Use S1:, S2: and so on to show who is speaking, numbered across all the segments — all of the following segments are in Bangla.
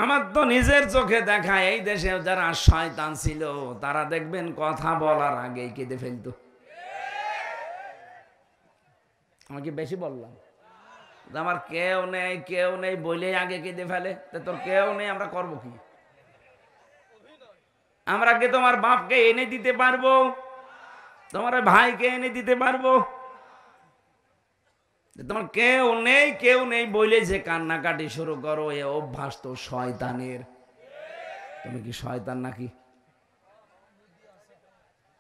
S1: আমার তো নিজের চোখে দেখা, এই দেশে যারা শয়তান ছিল তারা দেখবেন কথা বলার আগেই কেঁদে ফেলতো। আমি কি বেশি বললাম? আমার কেউ নেই বলেই আগে কেঁদে ফেলে। তোর কেউ নেই, আমরা করবো কি? আমরা কি তোমার বাপকে এনে দিতে পারবো? তোমার ভাইকে এনে দিতে পারবো? তোমার কেউ নেই বলে যে কান্নাকাটি শুরু করো, এ অভ্যাস তো শয়তানের। তুমি কি শয়তান নাকি?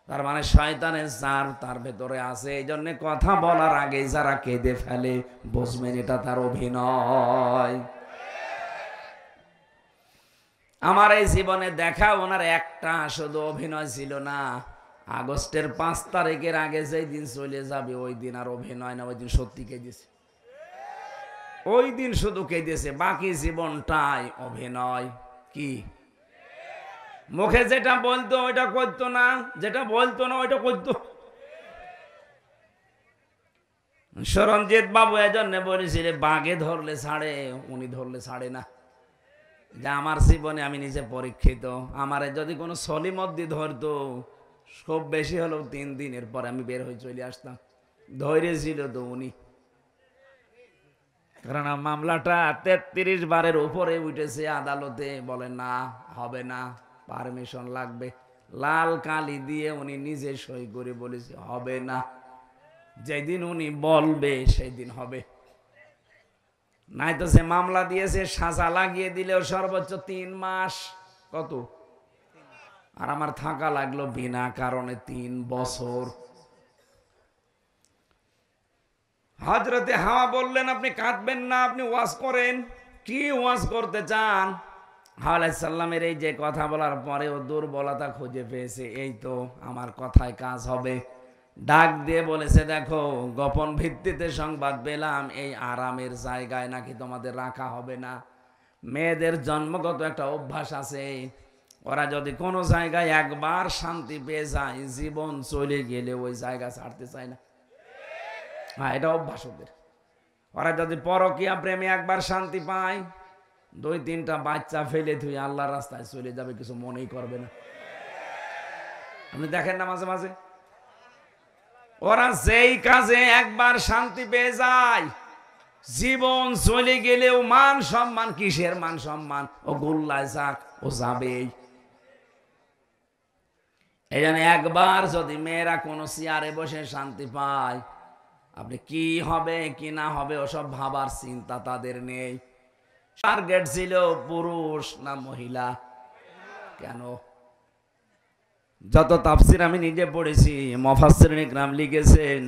S1: তার মানে শয়তানের জার তার ভেতরে আছে। এই জন্য কথা বলার আগে যারা কেঁদে ফেলে বুঝবেন এটা তার অভিনয়। আমার এই জীবনে দেখা ওনার একটা শুধু অভিনয় ছিল না। আগস্টের 5 তারিখের আগে যেই দিন চলে যাবে ওই দিন আর অভিনয় না, ওই দিন সত্যি কেঁদেছে। ওই দিন শুধু কেঁদেছে, বাকি জীবনটাই অভিনয়। কি মুখে যেটা বলতো ওইটা করতো না, যেটা বলতো না ওইটা করতো। সরঞ্জিৎ বাবু এজন্য বলেছিলেন বাঘে ধরলে ছাড়ে, উনি ধরলে ছাড়ে না। যে আমার জীবনে আমি নিজে পরীক্ষিত, আমারে যদি কোনো সলিমদ্দি ধরতো খুব বেশি হলেও 3 দিনের পর আমি বের হয়ে চলে আসতাম। ধৈর্যশীল তো উনি, কারণ মামলাটা 33 বারের উপরে উঠেছে আদালতে। বলে না, হবে না, পারমিশন লাগবে। লাল কালি দিয়ে উনি নিজে সই করে বলেছে হবে না। যেদিন উনি বলবে সেই দিন হবে। নাই তো সে মামলা দিয়েছে, সাজা লাগিয়ে দিলেও সর্বোচ্চ 3 মাস। কত? আর আমার থাকা লাগলো বিনা কারণে 3 বছর। হযরতে হাওয়া বললেন আপনি কাঁদবেন না, আপনি ওয়াজ করেন। কি ওয়াজ করতে চান? হাওয়া আলাইহিস সালামের এই যে কথা বলার পরেও দুর্বলতা খুঁজে পেয়েছে, এই তো আমার কথায় কাজ হবে। ডাক দিয়ে বলেছে দেখো, গোপন ভিত্তিতে সংবাদ পেলাম এই আরামের জায়গায় নাকি তোমাদের রাখা হবে না। মেয়েদের জন্মগত একটা অভ্যাস আছে, ওরা যদি কোনো জায়গায় একবার শান্তি পেয়ে যায় জীবন চলে গেলে ওই জায়গা ছাড়তে চায় না। হ্যাঁ, এটা অভ্যাস ওদের। ওরা যদি পরকীয়া প্রেমে একবার শান্তি পায় 2-3টা বাচ্চা ফেলে তুই আল্লাহর রাস্তায় চলে যাবে, কিছু মনেই করবে না। আপনি দেখেন না মাঝে মাঝে ওরা যেই কাজে একবার শান্তি পেয়ে যায় জীবন চলে গেলেও মান সম্মান, কিসের মান সম্মান, ও গোল্লায় যাক ও যাবেই। এই জন্য একবার যদি মেয়েরা কোনো চেয়ারে বসে শান্তি পায়, আপনি কি হবে কি না হবে ওসব ভাবার চিন্তা তাদের নেই। টার্গেট ছিল পুরুষ না মহিলা। কেন? যত তাফসির আমি নিজে পড়েছি, মুফাসসিরিন ইকরাম লিখেছেন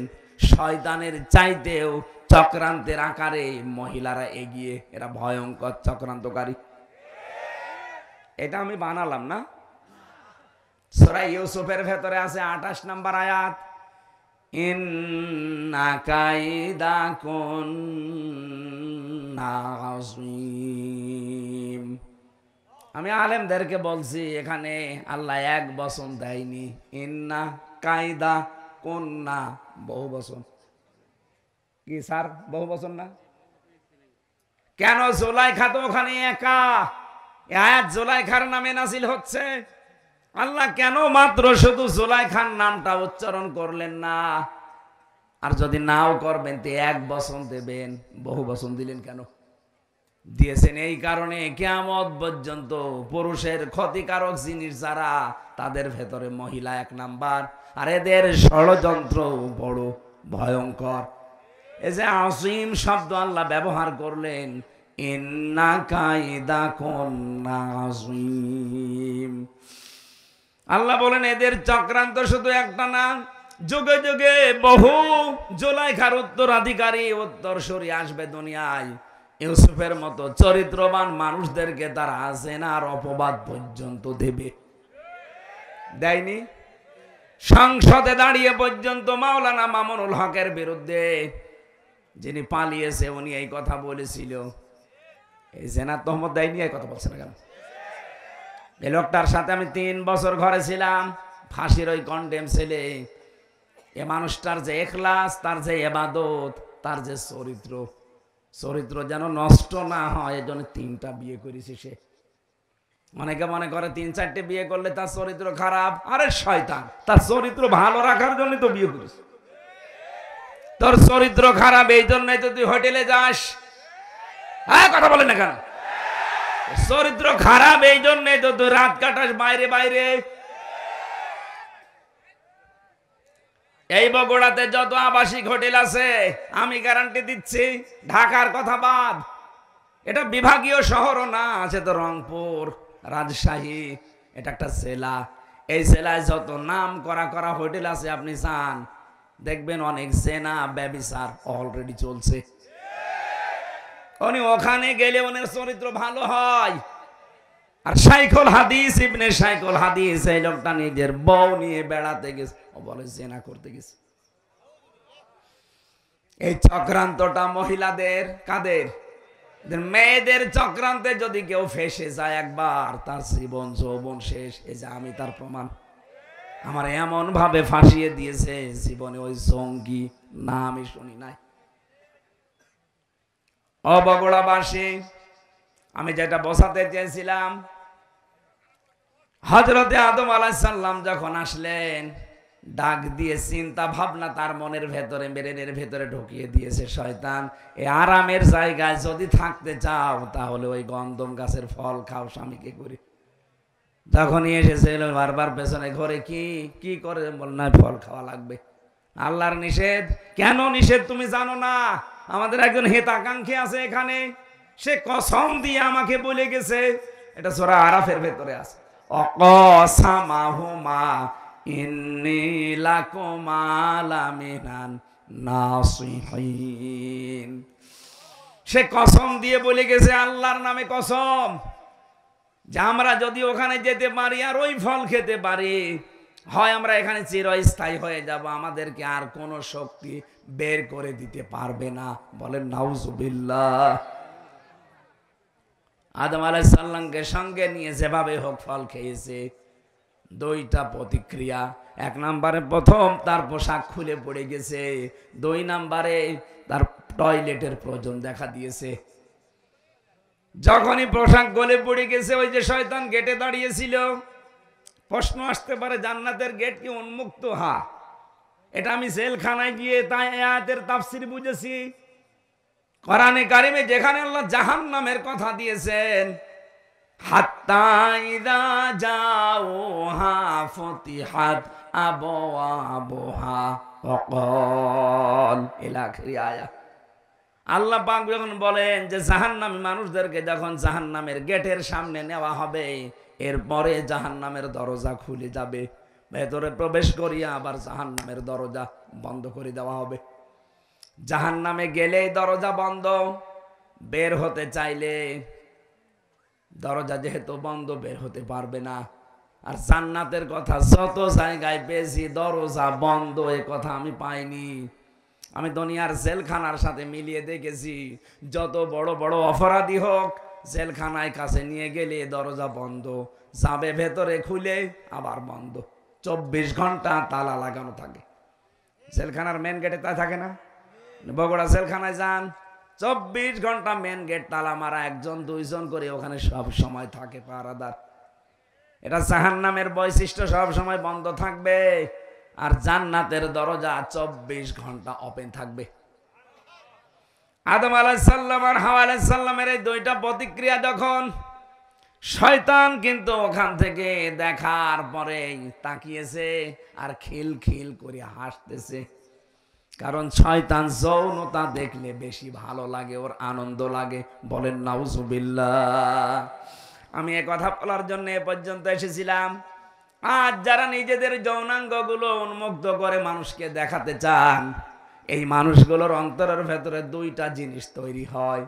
S1: শয়তানের চাইতেও চক্রান্তের আকারে মহিলারা এগিয়ে, এরা ভয়ঙ্কর চক্রান্তকারী। এটা আমি বানালাম না, সূরা ইউসুফের ভেতরে আছে 28 নম্বর আয়াত, ইন্না কাইদাকুন্না আযীম। আমি আলেমদেরকে বলছি এখানে আল্লাহ এক বচন দেয়নি, ইন্না কায়দা কুন্না বহু বচন। কি স্যার বহু বচন না কেন? জুলাইখা তো ওখানে একা, আয়াত জুলাইখার নামে নাজিল হচ্ছে। আল্লাহ কেন মাত্র শুধু জুলাইখার নামটা উচ্চারণ করলেন না? আর যদি নাও করবেন তো এক বচন দেবেন, বহু বচন দিলেন কেন? দিয়েছেন এই কারণে কিয়ামত পর্যন্ত পুরুষের ক্ষতিকারক জিনিস যারা তাদের ভেতরে মহিলা 1 নাম্বার, আর এদের ষড়যন্ত্র বড় ভয়ঙ্কর। এই যে আসিম শব্দ আল্লাহ ব্যবহার করলেন, ইন্না কাইদাকুন্না আযীম। আল্লাহ বলেন এদের চক্রান্ত শুধু একটা না, যুগে যুগে বহু জুলাইখার উত্তরাধিকারী উত্তরসূরি আসবে দুনিয়ায়। ইউসুফের মতো চরিত্রবান মানুষদেরকে তারা জেনার অপবাদ পর্যন্ত দেবে। দেয়নি? সংসদে দাঁড়িয়ে পর্যন্ত মাওলানা মামুনুল হকের বিরুদ্ধে, যিনি পালিয়েছে, উনি এই কথা বলেছিল। এই জেনার তহমত দেয়নি? এই কথা বলছে না কেন? এই লোকটার সাথে আমি 3 বছর ঘরে ছিলাম, ফাঁসির ওই কন্ডেম ছেলে। এ মানুষটার যে ইখলাস, তার যে ইবাদত, তার যে চরিত্র যেন নষ্ট না হয়, এজন্য 3টা বিয়ে করেছে সে। অনেকে মনে করে 3-4টে বিয়ে করলে তার চরিত্র খারাপ। আরে শয়তান, তার চরিত্র ভালো রাখার জন্য তো বিয়ে করিস। তোর চরিত্র খারাপ এই জন্যই তো তুই হোটেলে যাস। হ্যাঁ, কথা বলেন না কেন? চরিত্র খারাপ এই জন্যই তো তুই রাত কাটাস বাইরে বাইরে। এই বগুড়াতে যত আবাসিক হোটেল আছে আমি গ্যারান্টি দিচ্ছি, ঢাকার কথা বাদ, এটা বিভাগীয় শহরও না, আছে তো রংপুর, রাজশাহী, এটা একটা জেলা। এই জেলায় যত নাম করা করা হোটেল আছে আপনি যান, দেখবেন অনেক জেনা ব্যভিচার অলরেডি চলছে। উনি ওখানে গেলে ওনার চরিত্র ভালো হয়। আর শাইখুল হাদিস ইবনে শাইখুল হাদিস, এই লোকটা নিজের বউ নিয়ে বেড়াতে গেছে, ও বলে জেনা করতে গেছে। এই চক্রান্তটা মহিলাদের, কাদের? মেয়েদের চক্রান্তে যদি কেউ ফেসে যায় একবার, তার জীবন যৌবন শেষ। এই যে আমি তার প্রমাণ। আমার এমন ভাবে ফাঁসিয়ে দিয়েছে, জীবনে ওই জঙ্গি না আমি শুনি নাই। বগুড়াবাসী, আমি যেটা বোঝাতে চেয়েছিলাম, হযরতে আদম আলাইহিস সালাম যখন আসলেন, ডাক দিয়ে চিন্তা ভাবনা তার মনের ভেতরে, ব্রেনের ভেতরে ঢুকিয়ে দিয়েছে শয়তান। এই আরামের জায়গায় যদি থাকতে চাও তাহলে ওই গন্ধম গাছের ফল খাও, স্বামীকে করে। যখনই এসেছিল বারবার পেছনে ঘরে কি কি করে বল, না ফল খাওয়া লাগবে। আল্লাহর নিষেধ। কেন নিষেধ তুমি জানো না? আমাদের একজন হিতাকাঙ্ক্ষী আছে এখানে, সে কসম দিয়ে আমাকে বলে গেছে, এটা সূরা আরাফের ভেতরে আছে, অকসামাহুমা ইন্নী লাকুমা লামিনান নাসিহিন। সে কসম দিয়ে বলে গেছে, আল্লাহর নামে কসম, যে আমরা যদি ওখানে যেতে পারি আর ওই ফল খেতে পারি, হয় আমরা এখানে চিরস্থায়ী হয়ে যাব, আমাদেরকে আর কোনো শক্তি বের করে দিতে পারবে না। বলেন নাউজুবিল্লাহ। আদম আলাইহিস সালামকে সঙ্গে নিয়ে যেভাবে হোক ফল খেয়েছে। দুইটা প্রতিক্রিয়া, এক নম্বরে প্রথম তার পোশাক খুলে পড়ে গেছে, 2 নম্বরে তার টয়লেটের প্রয়োজন দেখা দিয়েছে। যখনই পোশাক গলে পড়ে গেছে, ওই যে শয়তান গেটে দাঁড়িয়েছিল, প্রশ্ন আসতে পারে জান্নাতের গেট কি উন্মুক্ত? হ্যাঁ, এটা আমি জেলখানায় গিয়ে তাই আয়াতের তাফসীর বুঝেছি। কোরআনে কারিমে যেখানে আল্লাহ জাহান্নামের কথা দিয়েছেন, হাত্তা ইযা জাউহা ফুতিহাত আবওয়াবুহা ওয়াকাল ইলা আখিরি আয়াত। আল্লাহ পাক যখন বলেন যে জাহান্নামী মানুষদেরকে যখন জাহান্নামের গেটের সামনে নেওয়া হবে, এরপরে জাহান্নামের দরজা খুলে যাবে, ভেতরে প্রবেশ করিয়া আবার জাহান্নামের দরজা বন্ধ করে দেওয়া হবে। জাহান্নামে গেলেই দরজা বন্ধ, বের হতে চাইলে দরজা যেহেতু বন্ধ বের হতে পারবে না। আর জান্নাতের কথা যত জায়গায় পেয়েছি, দরজা বন্ধ এ কথা আমি পাইনি। আমি দুনিয়ার জেলখানার সাথে মিলিয়ে দেখেছি, যত বড় বড় অপরাধী হোক, জেলখানায় কাছে নিয়ে গেলে দরজা বন্ধ, যাবে ভেতরে খুলে আবার বন্ধ, 24 ঘন্টা তালা লাগানো থাকে। জেলখানার মেন গেটে তা থাকে না? বগুড়া জেলখানায় যান, 24 ঘন্টা মেন গেট তালা মারা, 1-2 জন করে ওখানে সব সময় থাকে পাহারাদার। এটা জাহান্নামের বৈশিষ্ট্য, সব সময় বন্ধ থাকবে। আর জান্নাতের দরজা 24 ঘন্টা ওপেন থাকবে। আদম আলাইহিস সালাম আর হাওয়া আলাইহিস সালামের এই দুইটা প্রতিক্রিয়া যখন, শয়তান কিন্তু ওখান থেকে দেখার পরে তাকিয়েছে আর খিলখিল করে হাসতেছে। কারণ শয়তান যৌনতা দেখলে বেশি ভালো লাগে, ওর আনন্দ লাগে। বলেন নাউজুবিল্লাহ। আমি এ কথা বলার জন্য এ পর্যন্ত এসেছিলাম। আজ যারা নিজেদের যৌনাঙ্গগুলো উন্মুক্ত করে মানুষকে দেখাতে চান, এই মানুষগুলোর অন্তরের ভেতরে 2টা জিনিস তৈরি হয়।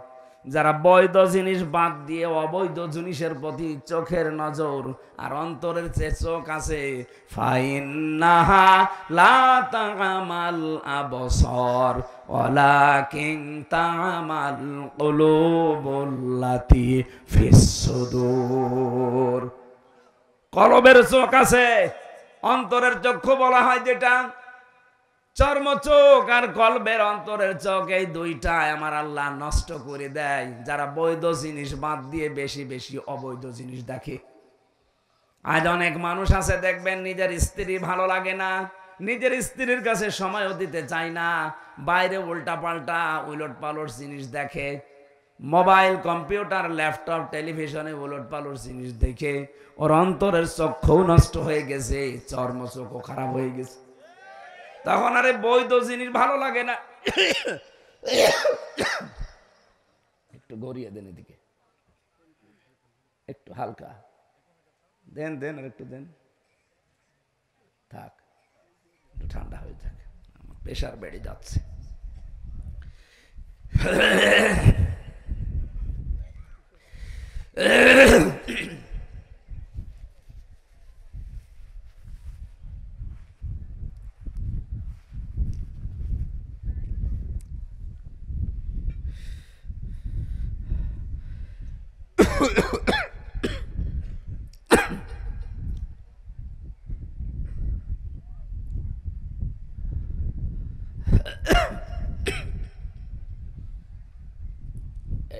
S1: যারা বৈধ জিনিস বাদ দিয়ে অবৈধ জিনিসের প্রতি চোখের নজর আর অন্তরের যে চোখ আছে, ফাইন্নাহা লা তা'মাল আবসার ওয়ালাকিন তা'মাল কুলুবুল্লাতী ফিস সুদূর। কলবের চোখ আছে, অন্তরের চক্ষু বলা হয় যেটা, চর্ম চোখ আর কলবের অন্তরের চোখ, এই 2টা আমার আল্লাহ নষ্ট করে দেয় যারা বৈধ জিনিস বাদ দিয়ে বেশি বেশি অবৈধ জিনিস দেখে। আজ অনেক মানুষ আছে দেখবেন নিজের স্ত্রী ভালো লাগে না, নিজের স্ত্রীর কাছে সময়ও দিতে চায় না, বাইরে উল্টা পাল্টা উলট পালট জিনিস দেখে, মোবাইল কম্পিউটার ল্যাপটপ টেলিভিশনে উলট পালট জিনিস দেখে ওর অন্তরের চক্ষু নষ্ট হয়ে গেছে, চর্ম চক্ষু খারাপ হয়ে গেছে। তখন আরে বৈধ জিনিস ভালো লাগে না। একটু গড়িয়ে দেন এদিকে, একটু হালকা দেন দেন আর একটু দেন, থাক একটু ঠান্ডা হয়ে যাক, আমার প্রেশার বেড়ে যাচ্ছে।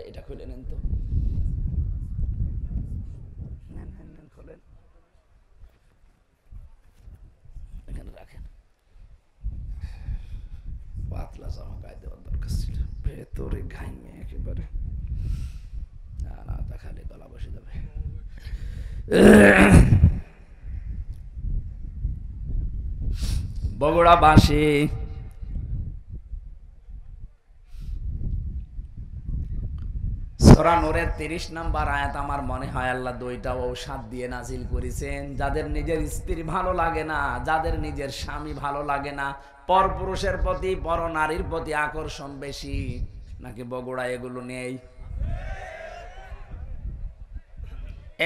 S1: এটা খুলে নেন তো, খোলেন, এখানে রাখেন। পাতলা জামা গায়ে দেওয়ার দরকার ছিল, ভেতরে ঘাইমে একেবারে, না না তা খালি গলা বসে যাবে। বগুড়া বাসী সূরা নূরের 30 নম্বর আয়াত আমার মনে হয় আল্লাহ দুইটা ঔষধ দিয়ে নাজিল করেছেন। যাদের নিজের স্ত্রী ভালো লাগে না, যাদের নিজের স্বামী ভালো লাগে না, পরপুরুষের প্রতি পর নারীর প্রতি আকর্ষণ বেশি, নাকি বগুড়া এগুলো নেই?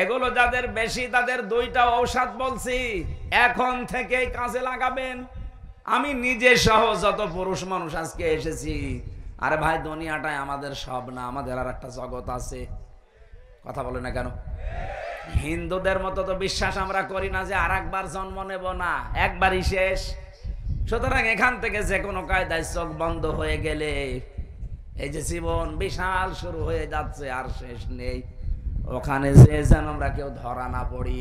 S1: এগুলো যাদের বেশি তাদের দুইটা ঔষধ বলছি, এখন থেকেই কাজে লাগাবেন। আমি নিজে সহ যত পুরুষ মানুষ আজকে এসেছি, আরে ভাই দুনিয়াটাই আমাদের সব না, আমাদের আর একটা জগৎ আছে। কথা বলে না কেন? হিন্দুদের মতো তো বিশ্বাস আমরা করি না যে আর একবার জন্ম নেব না, একবারই শেষ। সুতরাং এখান থেকে যে কোনো কায়দায় চোখ বন্ধ হয়ে গেলে এই যে জীবন বিশাল শুরু হয়ে যাচ্ছে, আর শেষ নেই। ওখানে যে যেন আমরা কেউ ধরা না পড়ি।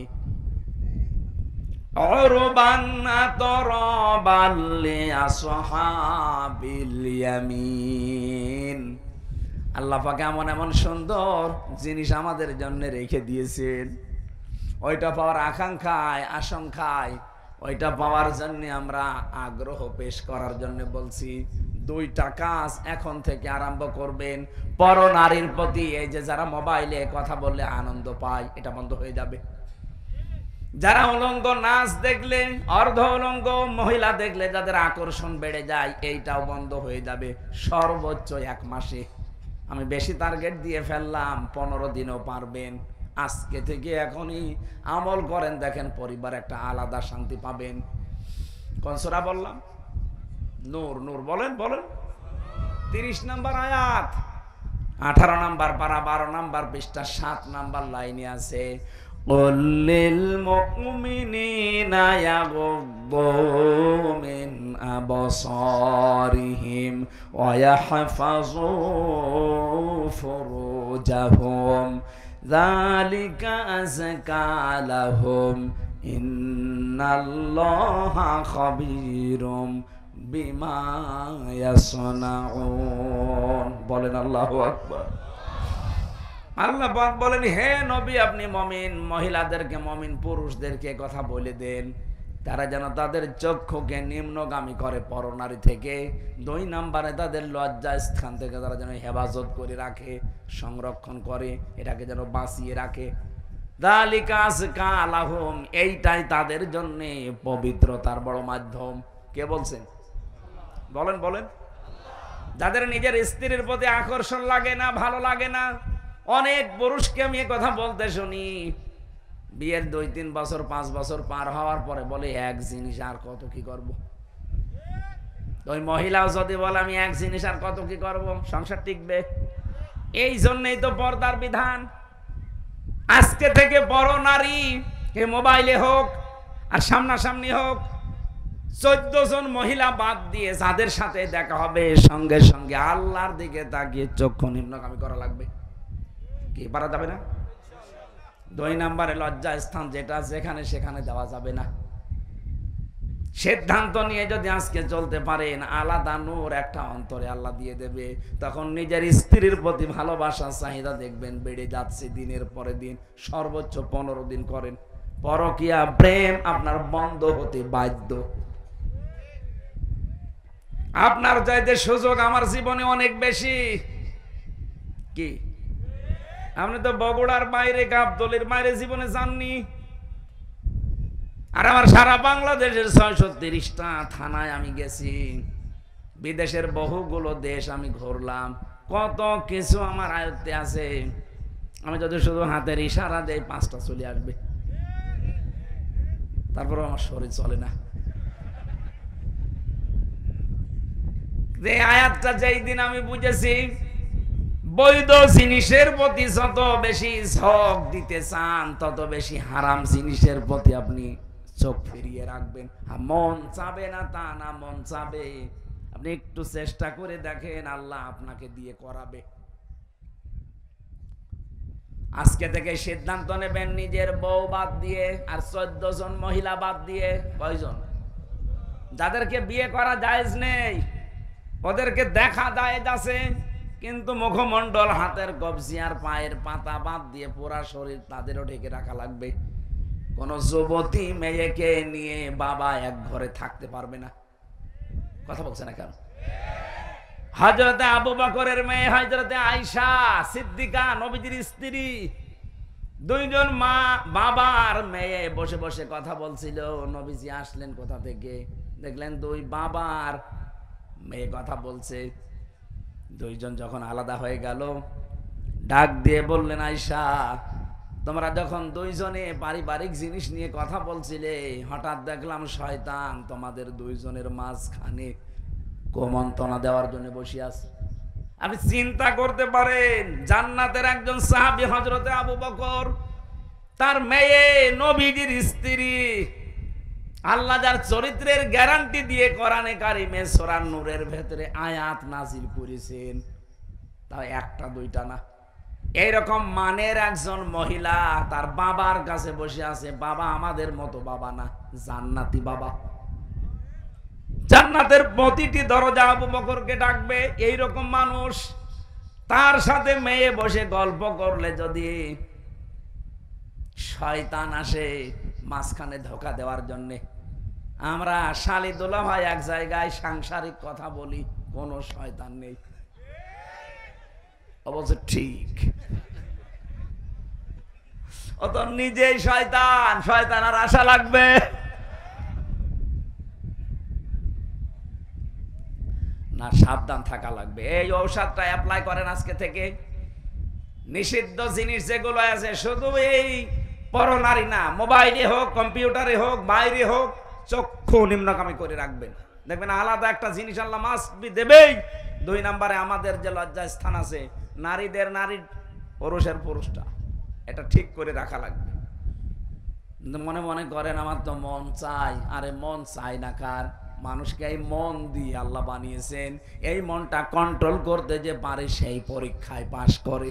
S1: আল্লাহ পাক এমন এমন সুন্দর জিনিস আমাদের জন্য রেখে দিয়েছেন, ওইটা পাওয়ার আকাঙ্ক্ষায় আশঙ্কায় ওইটা পাওয়ার জন্য আমরা আগ্রহ পেশ করার জন্য বলছি দুইটা কাজ এখন থেকে আরম্ভ করবেন। পর নারীর প্রতি এই যে যারা মোবাইলে কথা বললে আনন্দ পায়, এটা বন্ধ হয়ে যাবে। যারা উলঙ্গ নাচ দেখলে, অর্ধ উলঙ্গ মহিলা দেখলে যাদের আকর্ষণ বেড়ে যায়, এইটাও বন্ধ হয়ে যাবে সর্বোচ্চ 1 মাসে। আমি বেশি টার্গেট দিয়ে ফেললাম, 15 দিনও পারবেন। আজকে থেকে এখনই আমল করেন, দেখেন পরিবার একটা আলাদা শান্তি পাবেন। কোন সূরা বললাম? নূর। নূর বলেন বলেন। 30 নম্বর আয়াত, 18 নম্বর পারা, 12 নম্বর পৃষ্ঠা, 7 নম্বর লাইনে আছে, قل للمؤمنين يغضوا من أبصارهم ويحفظوا فروجهم ذلك أزكى لهم إن الله خبير بما يصنعون। বলেন আল্লাহু আকবার। আল্লাহ পাক বলেন, হে নবী আপনি মুমিন মহিলাদেরকে, মুমিন পুরুষদেরকে কথা বলে দেন, তারা যেন তাদের চক্ষুকে নিম্নগামী করে পরনারী থেকে। 2 নম্বরে তাদের লজ্জা স্থান থেকে তারা যেন হেফাজত করে রাখে, সংরক্ষণ করে, এটাকে যেন বাঁচিয়ে রাখে। যালিকা আযকা লাহুম, এইটাই তাদের জন্য পবিত্রতার বড় মাধ্যম। কে বলছেন? বলেন বলেন। যাদের নিজের স্ত্রীর প্রতি আকর্ষণ লাগে না, ভালো লাগে না, অনেক পুরুষকে আমি কথা বলতে শুনি, বিয়ের 2-3 বছর 5 বছর পার হওয়ার পরে বলে এক জিনিস আর কত কি করব। ওই মহিলাও যদি বলে আমি এক জিনিস আর কত কি করব, সংসার টিকবে? এই জন্যই তো পর্দার বিধান। আজকে থেকে বড় নারী এ মোবাইলে হোক আর সামনাসামনি হোক, 14 জন মহিলা বাদ দিয়ে যাদের সাথে দেখা হবে, সঙ্গে সঙ্গে আল্লাহর দিকে তাকিয়ে চক্ষু নিম্নগামী করা লাগবে। কি পারা যাবে না? 2 নম্বরে লজ্জা স্থান যেটা যেখানে সেখানে দেওয়া যাবে না। সিদ্ধান্ত নিয়ে যদি আজকে চলতে পারেন, আলাদা নূর একটা অন্তরে আল্লাহ দিয়ে দেবে। তখন নিজের স্ত্রীর প্রতি ভালোবাসা চাহিদা দেখবেন বেড়ে যাচ্ছে দিনের পরে দিন। সর্বোচ্চ 15 দিন করেন, পরকীয়া প্রেম আপনার বন্ধ হতে বাধ্য। আপনার চাইতে সুযোগ আমার জীবনে অনেক বেশি। কি আপনি তো বগুড়ার বাইরে, গাবতলীর বাইরে জীবনে যাননি। আর আমার সারা বাংলাদেশের 630টা থানায় আমি গেছি, বিদেশের বহুগুলো দেশ আমি ঘুরলাম, কত কিছু আমার আয়ত্তে আছে। আমি যদি শুধু হাতের ইশারা দেই 5টা চলে আসবে, তারপর আমার শরীর চলে না। এই আয়াতটা যেই দিন আমি বুঝেছি, বৈধ জিনিসের প্রতি যত বেশি ঝোঁক দিতে চান, তত বেশি হারাম জিনিসের প্রতি আপনি চোখ ফিরিয়ে রাখবেন। মন চাবে না তা না, মন চাবে। আপনি একটু চেষ্টা করে দেখেন, আল্লাহ আপনাকে দিয়ে করাবে। আজকে থেকে সিদ্ধান্ত নেবেন, নিজের বউ বাদ দিয়ে আর 14 জন মহিলা বাদ দিয়ে। কয়জন? যাদেরকে বিয়ে করা জায়েজ নেই, ওদেরকে দেখা জায়েজ আছে, কিন্তু মুখমণ্ডল, হাতের কবজি আর পায়ের পাতা বাদ দিয়ে পুরা শরীর তাদেরও ঢেকে রাখা লাগবে। কোন যুবতী মেয়েকে নিয়ে বাবা এক ঘরে থাকতে পারবে না। কথা বলছে না কেন? হযরতে আবু বকরের মেয়ে হযরতে আয়েশা সিদ্দিকা, নবীজির স্ত্রী, 2 জন মা বাবার মেয়ে বসে বসে কথা বলছিল। নবীজি আসলেন কোথা থেকে, দেখলেন 2 বাবার মেয়ে কথা বলছে। 2 জন যখন আলাদা হয়ে গেল, ডাক দিয়ে বললেন, আয়েশা, তোমরা যখন 2 জনে পারিবারিক জিনিস নিয়ে কথা বলছিলে, হঠাৎ দেখলাম শয়তান তোমাদের 2 জনের মাঝখানে কুমন্ত্রণা দেওয়ার জন্য বসে আছে। আপনি চিন্তা করতে পারেন, জান্নাতের একজন সাহাবী হযরতে আবু বকর, তার মেয়ে নবীজির স্ত্রী, আল্লাহ যার চরিত্রের গ্যারান্টি দিয়ে কোরআনে কারিমে সূরা নূরের ভেতরে আয়াত নাজিল করেছেন, তাও 1টা 2টা না। এইরকম মানের একজন মহিলা তার বাবার কাছে বসে আছে। বাবা আমাদের মতো বাবা না, জান্নাতি বাবা। জান্নাতের প্রতিটি দরজা আবু বকরকে ডাকবে। এইরকম মানুষ, তার সাথে মেয়ে বসে গল্প করলে যদি শয়তান আসে মাঝখানে ধোঁকা দেওয়ার জন্য। আমরা শালি দোলা ভাই এক জায়গায় সাংসারিক কথা বলি, কোন শয়তান নেই। অবশ্য ঠিক, ও তো নিজেই শয়তান, শয়তান আর আশা লাগবে না। সাবধান থাকা লাগবে। এই ঔষধটা অ্যাপ্লাই করেন আজকে থেকে। নিষিদ্ধ জিনিস যেগুলো আছে, শুধু এই পরনারী না, মোবাইলে হোক, কম্পিউটারে হোক, বাইরে হোক, চক্ষু নিম্নগামী করে রাখবেন। দেখবেন আলাদা একটা জিনিস আল্লাহ মাস্ট বি দেবেই। 2 নম্বরে আমাদের যে লজ্জা স্থান আছে, নারীদের নারী, পুরুষের পুরুষটা, এটা ঠিক করে রাখা লাগবে। মনে মনে করেন আমার তো মন চাই, আরে মন চাই না কার? মানুষকে এই মন দিয়ে আল্লাহ বানিয়েছেন। এই মনটা কন্ট্রোল করতে যে পারে সেই পরীক্ষায় পাশ করে।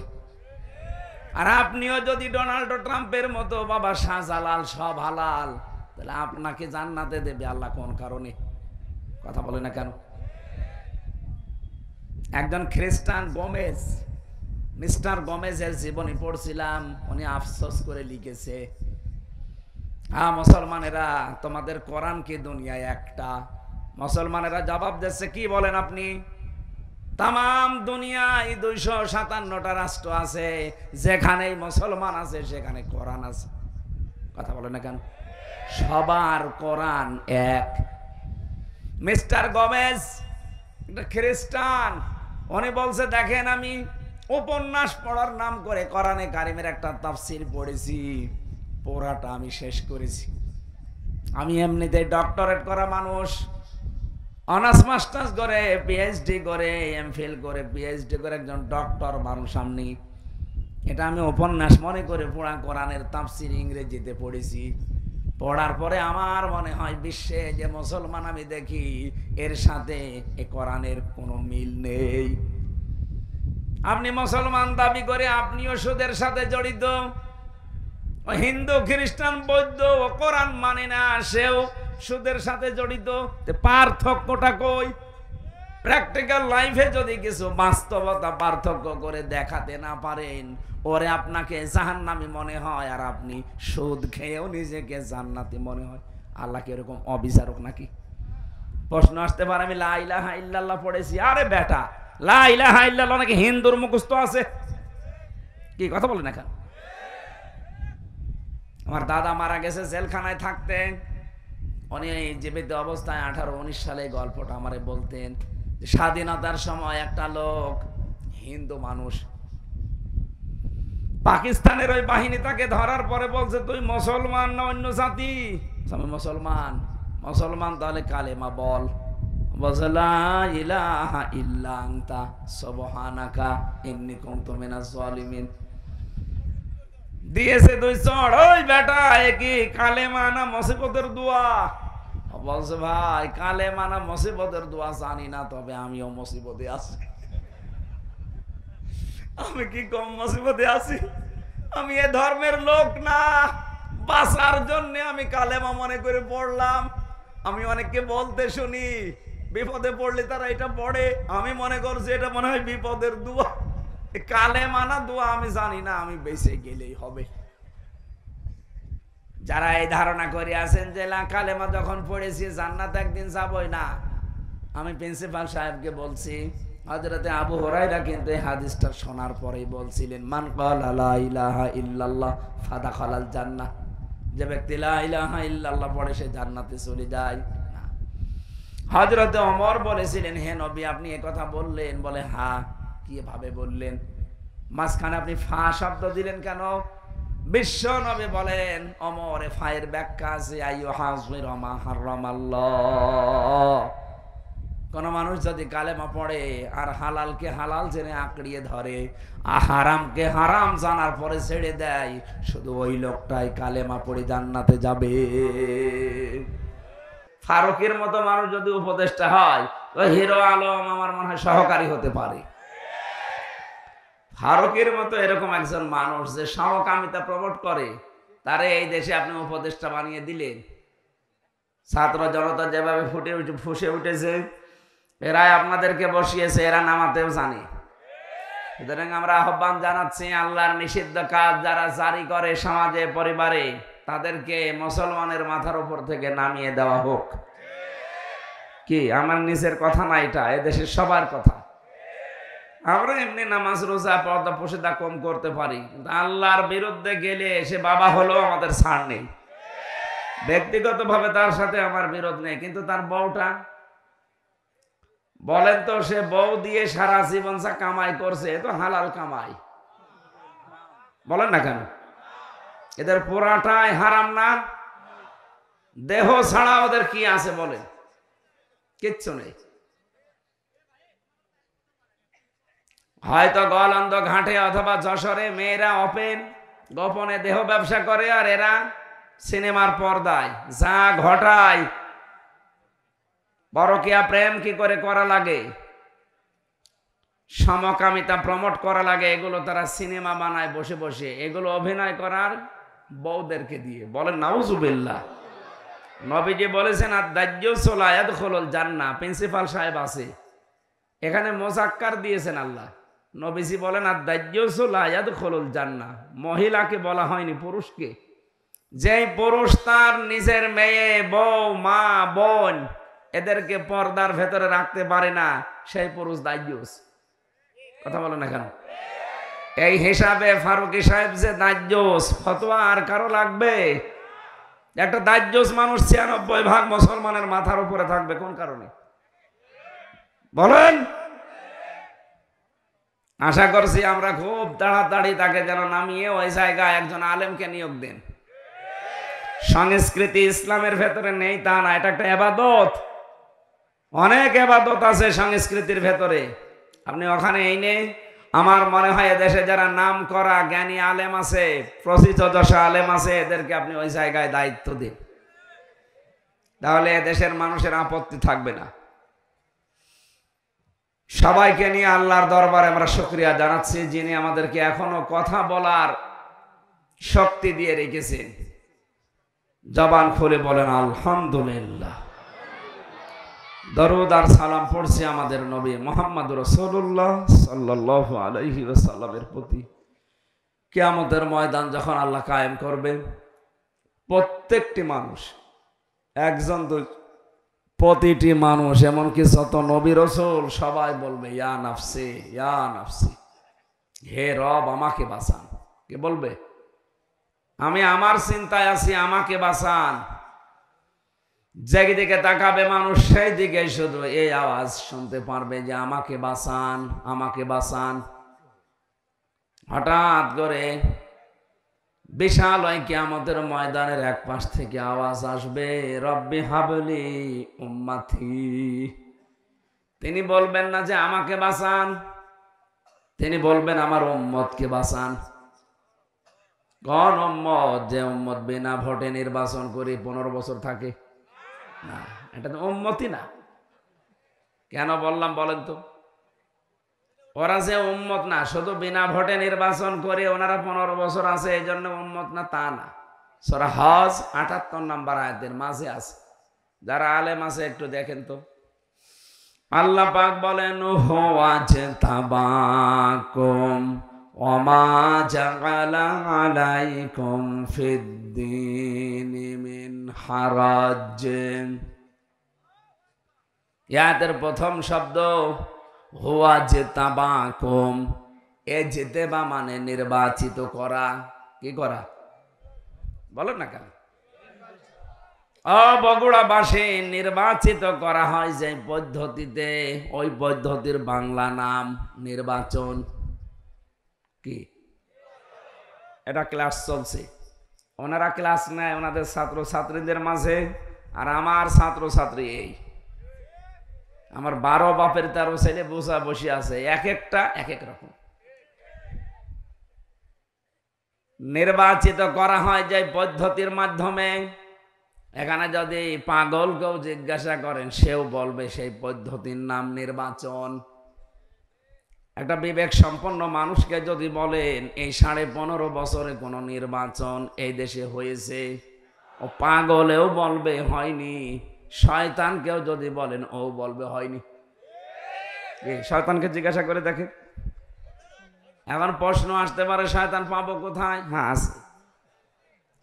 S1: আর আপনিও যদি ডোনাল্ড ট্রাম্পের মতো বাবা শাহজালাল সব হালাল, তাহলে আপনাকে জান্নাতে দেবে আল্লাহ কোন কারণে? কথা বলে না কেন? একজন খ্রিস্টান গোমেজ, মিস্টার গোমেজের জীবনী পড়ছিলাম, উনি আফসোস করে লিখেছে, হ্যাঁ মুসলমানেরা, তোমাদের কোরআন কি দুনিয়ায় একটা? মুসলমানেরা জবাব দিচ্ছে, কি বলেন আপনি? তাম দুনিয়ায় 257টা রাষ্ট্র আছে, যেখানেই মুসলমান আছে সেখানে কোরআন আছে। কথা বলে না কেন? সবার কোরআন এক। মিস্টার গোমেজ একটা খ্রিস্টান, উনি বলছে, দেখেন আমি উপন্যাস পড়ার নাম করে কোরআনে কারিমের একটা তাফসীর পড়েছি, পড়াটা আমি শেষ করেছি। আমি এমনিতে ডক্টরেট করা মানুষ, অনার্স মাস্টার্স করে, পিএইচডি করে, এমফিল করে, পিএইচডি করে একজন ডক্টর মানুষ আমি। এটা আমি উপন্যাস মনে করে পুরা কোরআনের তাফসীর ইংরেজিতে পড়েছি। পড়ার পরে আমার মনে হয় বিশ্বে যে মুসলমান আমি দেখি, এর সাথে এ কোরআনের কোনো মিল নেই। আপনি মুসলমান দাবি করে আপনিও সুদের সাথে জড়িত, হিন্দু খ্রিস্টান বৌদ্ধ ও কোরআন মানে না, সেও সুদের সাথে জড়িত। পার্থক্যটা কই? প্র্যাকটিক্যাল লাইফে যদি কিছু বাস্তবতা পার্থক্য করে দেখাতে না পারেন, ওরে আপনাকে জাহান্নামী মনে হয় আর আপনি সুদ খেয়েও নিজেকে জান্নাতি মনে হয়। আল্লাহ কি এরকম অবিচারক নাকি? প্রশ্ন আসতে পারে, আমি লা ইলাহা ইল্লাল্লাহ পড়েছি। আরে বেটা, লা ইলাহা ইল্লাল্লাহ নাকি হিন্দুর মুখস্থ আছে? কি কথা বলেন এখন? আমার দাদা মারা গেছে, জেলখানায় থাকতেন। উনি জীবিত অবস্থায় 18-19 সালে গল্পটা আমারে বলতেন। স্বাধীনতার সময় একটা লোক, হিন্দু মানুষ, পাকিস্তানের ওই বাহিনী তাকে ধরার পরে বলছে, তুই মুসলমান না অন্য জাতি? আমি মুসলমান। মুসলমান, তাহলে কালেমা বল। বলছে লা ইলাহা ইল্লা আনতা সুবহানাকা ইন্নী কুনতু মিনাজ জালিমিন। দিয়েছে 2 চড়। ওই বেটা, এ কি কালেমা না মুসিবতের দোয়া? বলছে, ভাই কালেমা না মুসিবতের দোয়া জানি না, তবে আমিও মুসিবতে আছি। আমি কি কম মুসিবতে আছি? আমি এ ধর্মের লোক না, বাঁচার জন্য আমি কালেমা মনে করে পড়লাম। আমি অনেককে বলতে শুনি, বিপদে পড়লে তারা এটা পড়ে, আমি মনে করছি এটা মনে হয় বিপদের দোয়া। কালেমা না দোয়া আমি জানি না, আমি বেঁচে গেলেই হবে। যারা এই ধারণা করে আছেন যে কালেমা যখন পড়েছি জান্নাত একদিন যাবই না, আমি প্রিন্সিপাল সাহেবকে বলছি, হযরতে আবু হুরায়রা কিন্তু এই হাদিসটা শোনার পরেই বলছিলেন, মান ক্বালা লা ইলাহা ইল্লাল্লাহ ফাদাখালাল জান্নাহ, যে ব্যক্তি লা ইলাহা ইল্লাল্লাহ পড়ে সে জান্নাতে চলে যায়। হযরতে ওমর বলেছিলেন, হে নবী আপনি এই কথা বললেন? বলে, হ্যাঁ। কিভাবে বললেন? মাঝখানে আপনি ফা শব্দ দিলেন কেন? বিশ্ব নবী বলেন, ওমর ফায়ের ব্যাখ্যা আছে, আইয়ুহাযির মা হারামাল্লাহ। কোন মানুষ যদি কালেমা পড়ে আর হালালকে হালাল জেনে আঁকড়িয়ে ধরে, হারামকে হারাম জানার পরে ছেড়ে দেয়, শুধু ওই লোকটাই কালেমা পড়ে জান্নাতে যাবে। ফারুকের মতো মানুষ যদি উপদেষ্টা হয়, ওই হিরো আলম আমার মনে হয় সহকারী হতে পারে। ফারুকের মতো এরকম একজন মানুষ যে সমকামিতা প্রমোট করে, তারে এই দেশে আপনি উপদেষ্টা বানিয়ে দিলেন। ছাত্র জনতা যেভাবে ফুসে উঠেছে, এরাই আপনাদেরকে বসিয়েছে, এরা নামাতেও জানে। সুতরাং আমরা আহ্বান জানাচ্ছি, আল্লাহর নিষিদ্ধ কাজ যারা জারি করে সমাজে পরিবারে, তাদেরকে মুসলমানের মাথার উপর থেকে নামিয়ে দেওয়া হোক। কি আমার নিজের কথা না, এটা এদেশের সবার কথা। আমরা এমনি নামাজ রোজা পর্দা পর্দা কম করতে পারি, কিন্তু আল্লাহর বিরুদ্ধে গেলে সে বাবা হলেও আমাদের ছাড় নেই। ব্যক্তিগতভাবে তার সাথে আমার বিরোধ নেই, কিন্তু তার বউটা, বলেন তো, সে বউ দিয়ে সারা জীবন যা কামাই করছে, এ তো হালাল কামাই, বলেন না কেন? এদের পুরাটাই হারাম না? দেহ ছাড়া ওদের কি আছে বলেন? কিচ্ছু নেই। হয়তো গলন্দ ঘাটে অথবা যশোরে মেয়েরা ওপেন গোপনে দেহ ব্যবসা করে, আর এরা সিনেমার পর্দায় যা ঘটায়। পরকীয়া প্রেম কি করে করা লাগে, সমকামিতা প্রমোট করা লাগে, এগুলো তারা সিনেমা বানায় বসে বসে, এগুলো অভিনয় করার বউদেরকে দিয়ে। বলেন নাউজুবিল্লাহ। নবীজি বলেছেন, আদ-দাজ্জালু লা ইয়াদখুলুল জান্নাহ। প্রিন্সিপাল সাহেব আছে এখানে, মোজাক্কার দিয়েছেন আল্লাহ। নবীজি বলেন, আদ-দাজ্জালু লা ইয়াদখুলুল জান্নাহ। মহিলাকে বলা হয়নি, পুরুষকে। যেই পুরুষ তার নিজের মেয়ে, বউ, মা, বোন এদেরকে পর্দার ভেতরে রাখতে পারে না, সেই পুরুষ দাজ্জাল। কথা বলেন না কেন? এই হিসাবে ফারুকী সাহেব যে দাজ্জাল, ফতোয়া আর কারো লাগবে? একটা দাজ্জাল মানুষ 96 ভাগ মুসলমানের মাথার উপরে থাকবে, কোন কারণে বলেন? আশা করছি আমরা খুব তাড়াতাড়ি তাকে যেন নামিয়ে ওই জায়গায় একজন আলেমকে নিয়োগ দেন। সংস্কৃতি ইসলামের ভেতরে নেই তা না, এটা একটা ইবাদত। অনেক ইবাদত আছে সংস্কৃতির ভেতরে, আপনি ওখানে এই নেই। আমার মনে হয় এদেশে যারা নাম করা জ্ঞানী আলেম আছে, প্রসিদ্ধ আলেম আছে, এদেরকে আপনি ওই জায়গায় দায়িত্ব দিন, তাহলে এদেশের মানুষের আপত্তি থাকবে না। সবাইকে নিয়ে আল্লাহর দরবারে আমরা শুকরিয়া জানাচ্ছি, যিনি আমাদেরকে এখনো কথা বলার শক্তি দিয়ে রেখেছেন। জবান খুলে বলেন আলহামদুলিল্লাহ। দরুদ আর সালাম পড়ছি আমাদের নবী মুহাম্মদ রাসূলুল্লাহ সাল্লাল্লাহু আলাইহি ওয়াসাল্লামের প্রতি। কিয়ামতের ময়দান যখন আল্লাহ কায়েম করবে, প্রত্যেকটি মানুষ, একজন প্রতিটি মানুষ, এমনকি যত নবী রাসূল সবাই বলবে ইয়া নাফসি ইয়া নাফসি, হে রব আমাকে বাঁচান। কে বলবে? আমি আমার চিন্তায় আছি, আমাকে বাঁচান। যেদিকে তাকাবে মানুষ সেই দিকে শুধু এই আওয়াজ শুনতে পারবে যে আমাকে বাঁচান, আমাকে বাঁচান। হঠাৎ করে বিশাল ওই কিয়ামতের ময়দানের এক পাশ থেকে আওয়াজ আসবে, রব্বি হাবলি উম্মতি। তিনি বলবেন না যে আমাকে বাঁচান, তিনি বলবেন আমার উম্মতকে বাঁচান। কোন উম্মত? যে উম্মত বিনা ভোটে নির্বাচন করে 15 বছর থাকে না, এটা তো উম্মতই না। কেন বললাম বলেন তো? ওরা যে উম্মত না, শুধু বিনা ভোটে নির্বাচন করে ওনারা 15 বছর আছে এই জন্য উম্মত না, তা না। সূরা হজ 78 নম্বর আয়াতের মাঝে আছে। যারা আলেম আছে একটু দেখেন তো। আল্লাহ পাক বলেন হুয়া তাবাকুম ওয়া মা জাআলা আলাইকুম ফিদ্দীনি মিন হারাজ। ইয়াদের প্রথম শব্দ হুয়া তাবাকুম। এ জিতেবা মানে নির্বাচিত করা। কি করা? বলেন না কেন? বগুড়াবাসী নির্বাচিত করা হয় যে পদ্ধতিতে, ওই পদ্ধতির বাংলা নাম নির্বাচন। কি? এটা ক্লাস চলছে, ওনারা ক্লাস নেয় ওনাদের ছাত্র ছাত্রীদের মাঝে, আর আমার ছাত্র ছাত্রী এই আমার 12 বাপের 13 ছেলে বসা বসে আছে, এক একটা এক এক রকম। নির্বাচিত করা হয় যে পদ্ধতির মাধ্যমে। এখানে যদি পাগলকেও জিজ্ঞাসা করেন সেও বলবে সেই পদ্ধতির নাম নির্বাচন। একটা বিবেক সম্পন্ন মানুষকে যদি বলেন এই 15.5 বছরে কোনো নির্বাচন এই দেশে হয়েছে, ও পাগলেও বলবে হয়নি। শয়তানকেও যদি বলেন ও বলবে হয়নি। শয়তানকে জিজ্ঞাসা করে দেখে। এখন প্রশ্ন আসতে পারে শয়তান পাবো কোথায়? হ্যাঁ আছে।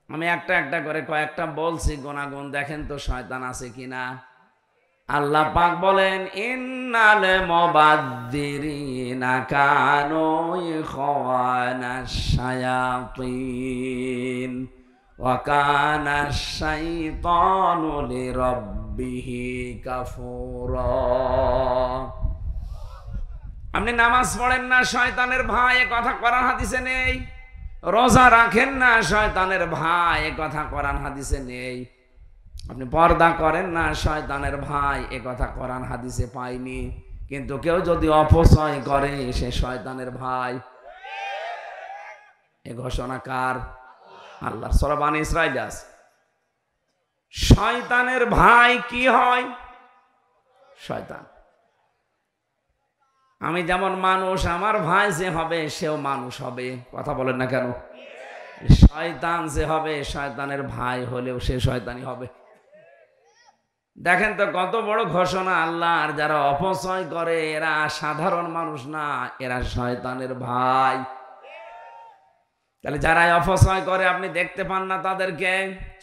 S1: আমি একটা একটা করে কয়েকটা বলছি, গুনাগুন দেখেন তো শয়তান আছে কিনা। আল্লাহ পাক বলেন ইন্নাল মুবাদ্দিরিনা কানু ইখওয়ানাশ শায়াতিন ওয়া কানাশ শাইতানু লিরাব্বিহি কাফুরা। আপনি নামাজ পড়েন না, শয়তানের ভাই, এ কথা কোরআন হাদিসে নেই। রোজা রাখেন না, শয়তানের ভাই, এ কথা কোরআন হাদিসে নেই। আপনি পর্দা করেন না, শয়তানের ভাই, এ কথা কোরআন হাদিসে পাইনি। কিন্তু কেউ যদি অপচয় করে সে শয়তানের ভাই। এ ঘোষণা কার? আল্লাহর। সূরা বনী ইসরাঈল আছে। শয়তানের ভাই কি হয়? শয়তান। আমি যেমন মানুষ, আমার ভাই যে হবে সেও মানুষ হবে। কথা বলেন না কেন? শয়তান যে হবে, শয়তানের ভাই হলেও সে শয়তানি হবে। দেখেন তো কত বড় ঘোষণা আল্লাহর। যারা অপচয় করে এরা সাধারণ মানুষ না, এরা শয়তানের ভাই। তাহলে যারা অপচয় করে আপনি দেখতে পান না তাদেরকে।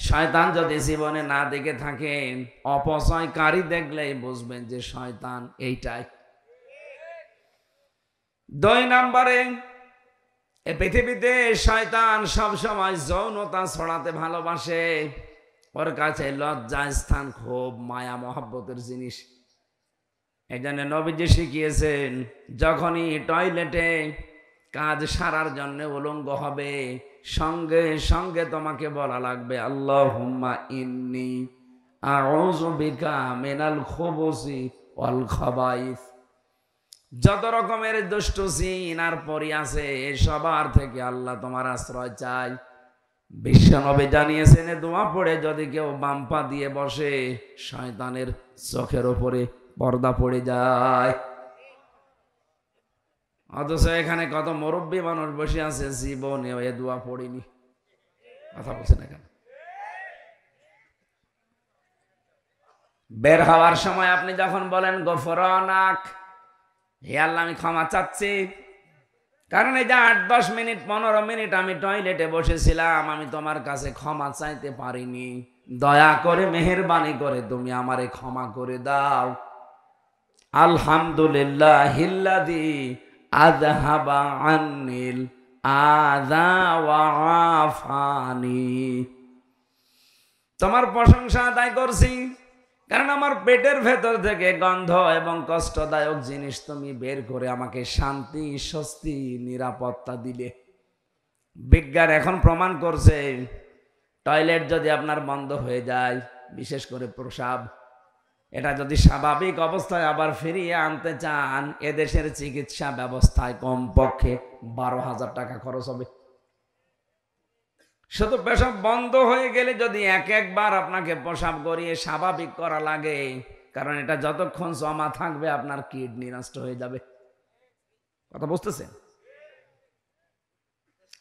S1: শয়তান যদি জীবনে না দেখে থাকেন, অপচয়কারী দেখলেই বুঝবেন যে শয়তান এইটাই। 2 নম্বরে, এই পৃথিবীতে শয়তান সব সময় যৌনতা ছড়াতে ভালোবাসে। ওর কাছে লজ্জা স্থান খুব মায়া মহব্বতের জিনিস। এই জন্য নবীজি শিখিয়েছেন যখনই টয়লেটে কাজ সারার জন্য উলঙ্গ হবে, সঙ্গে সঙ্গে তোমাকে বলা লাগবে আল্লাহুম্মা ইন্নী আউযু বিকা মিনাল খুবুসি ওয়াল খাবাইস। যত রকমের দুষ্ট জিন আর পরী আছে সবার থেকে আল্লাহ তোমার আশ্রয় চাই। বিশ্বনবী জানিয়েছেন দোয়া পড়ে যদি কেউ বাম পা দিয়ে বসে, শয়তানের চোখের উপরে পর্দা পড়ে যায়। অথচ এখানে কত মুরব্বী মানুষ বসে আছে জীবনেও এ দোয়া পড়িনি। কথা বলছে না কেন? বের হওয়ার সময় আপনি যখন বলেন গফরানাক, হে আল্লাহ আমি ক্ষমা চাচ্ছি, কারণ এই যে 8-10 মিনিট 15 মিনিট আমি টয়লেটে বসেছিলাম, আমি তোমার কাছে ক্ষমা চাইতে পারিনি, দয়া করে মেহেরবানি করে তুমি আমারে ক্ষমা করে দাও। আলহামদুলিল্লাহিল্লাযী আযহাবা আন্নিল আযা ওয়া আফানি। তোমার প্রশংসা আদায় করছি, কারণ আমার পেটের ভেতর থেকে গন্ধ এবং কষ্টদায়ক জিনিস তুমি বের করে আমাকে শান্তি, স্বস্তি, নিরাপত্তা দিলে। বিজ্ঞান এখন প্রমাণ করছে টয়লেট যদি আপনার বন্ধ হয়ে যায়, বিশেষ করে প্রস্রাব, এটা যদি স্বাভাবিক অবস্থায় আবার ফিরিয়ে আনতে চান, এদেশের চিকিৎসা ব্যবস্থায় কমপক্ষে 12,000 টাকা খরচ হবে। শুধু পেশাব বন্ধ হয়ে গেলে যদি একবার আপনাকে পেশাব করিয়ে স্বাভাবিক করা লাগে, কারণ এটা যতক্ষণ জমা থাকবে আপনার কিডনি নষ্ট হয়ে যাবে। কথা বুঝতেছেন?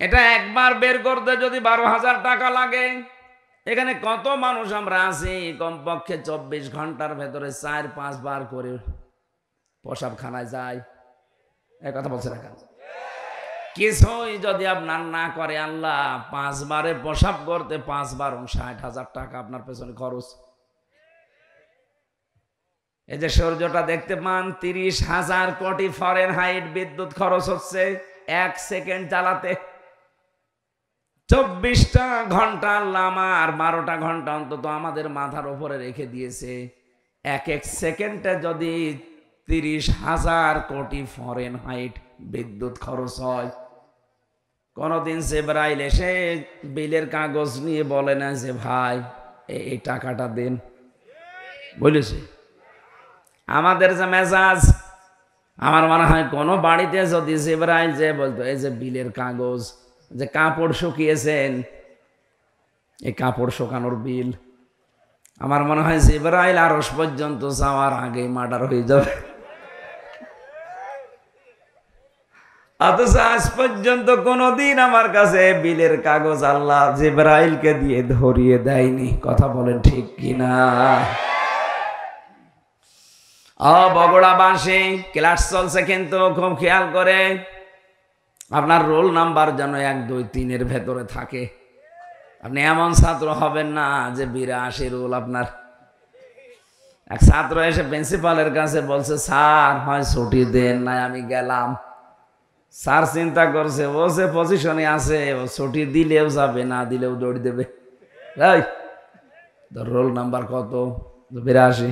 S1: এটা একবার বের করতে যদি 12,000 টাকা লাগে, এখানে কত মানুষ আমরা আছি কমপক্ষে 24 ঘন্টার ভেতরে 4-5 বার করে পেশাবখানায় যায়। এই কথা বলছে না কেন? কিছুই যদি আপনার না করে আল্লাহ, 5 বারে পেশাব করতে 5 বার 60,000 টাকা আপনার পেছনে খরচ। এই যে সূর্যটা দেখতে পান, 30,000 কোটি ফারেনহাইট বিদ্যুৎ খরচ হচ্ছে 1 সেকেন্ড চালাতে। 24টা ঘন্টা আল্লাহ আমার 12টা ঘন্টা অন্তত আমাদের মাথার উপরে রেখে দিয়েছে। এক সেকেন্ডে যদি 30,000 কোটি ফারেনহাইট বিদ্যুৎ খরচ হয়, কোনদিন জিবরাইল এসে বিলের কাগজ নিয়ে বলে না যে ভাই এই টাকাটা দেন, বলেছে? আমাদের যে মেজাজ, আমার মনে হয় কোনো বাড়িতে যদি জিবরাইল যে বলতো এই যে বিলের কাগজ, যে কাপড় শুকিয়েছেন, এই কাপড় শুকানোর বিল, আমার মনে হয় জিবরাইল আরশ পর্যন্ত যাওয়ার আগে মার্ডার হয়ে যাবে। অথচ আজ পর্যন্ত কোনদিন আমার কাছে বিলের কাগজ আল্লাহ জিবরাইলকে দিয়ে ধরিয়ে দেয়নি। কথা বলেন ঠিক কিনা? বগুড়াবাসী, ক্লাস চলছে কিন্তু খুব খেয়াল করে আপনার রোল নাম্বার যেন 1, 2, 3 ভেতরে থাকে। আপনি এমন ছাত্র হবেন না যে 82 রোল আপনার। এক ছাত্র এসে প্রিন্সিপালের কাছে বলছে, স্যার হয় ছুটি দেন, নাই আমি গেলাম। স্যার চিন্তা করছে, ও যে পজিশনে আছে, ও ছুটি দিলেও যাবে, না দিলেও দৌড় দেবে। রোল নাম্বার কত? 82।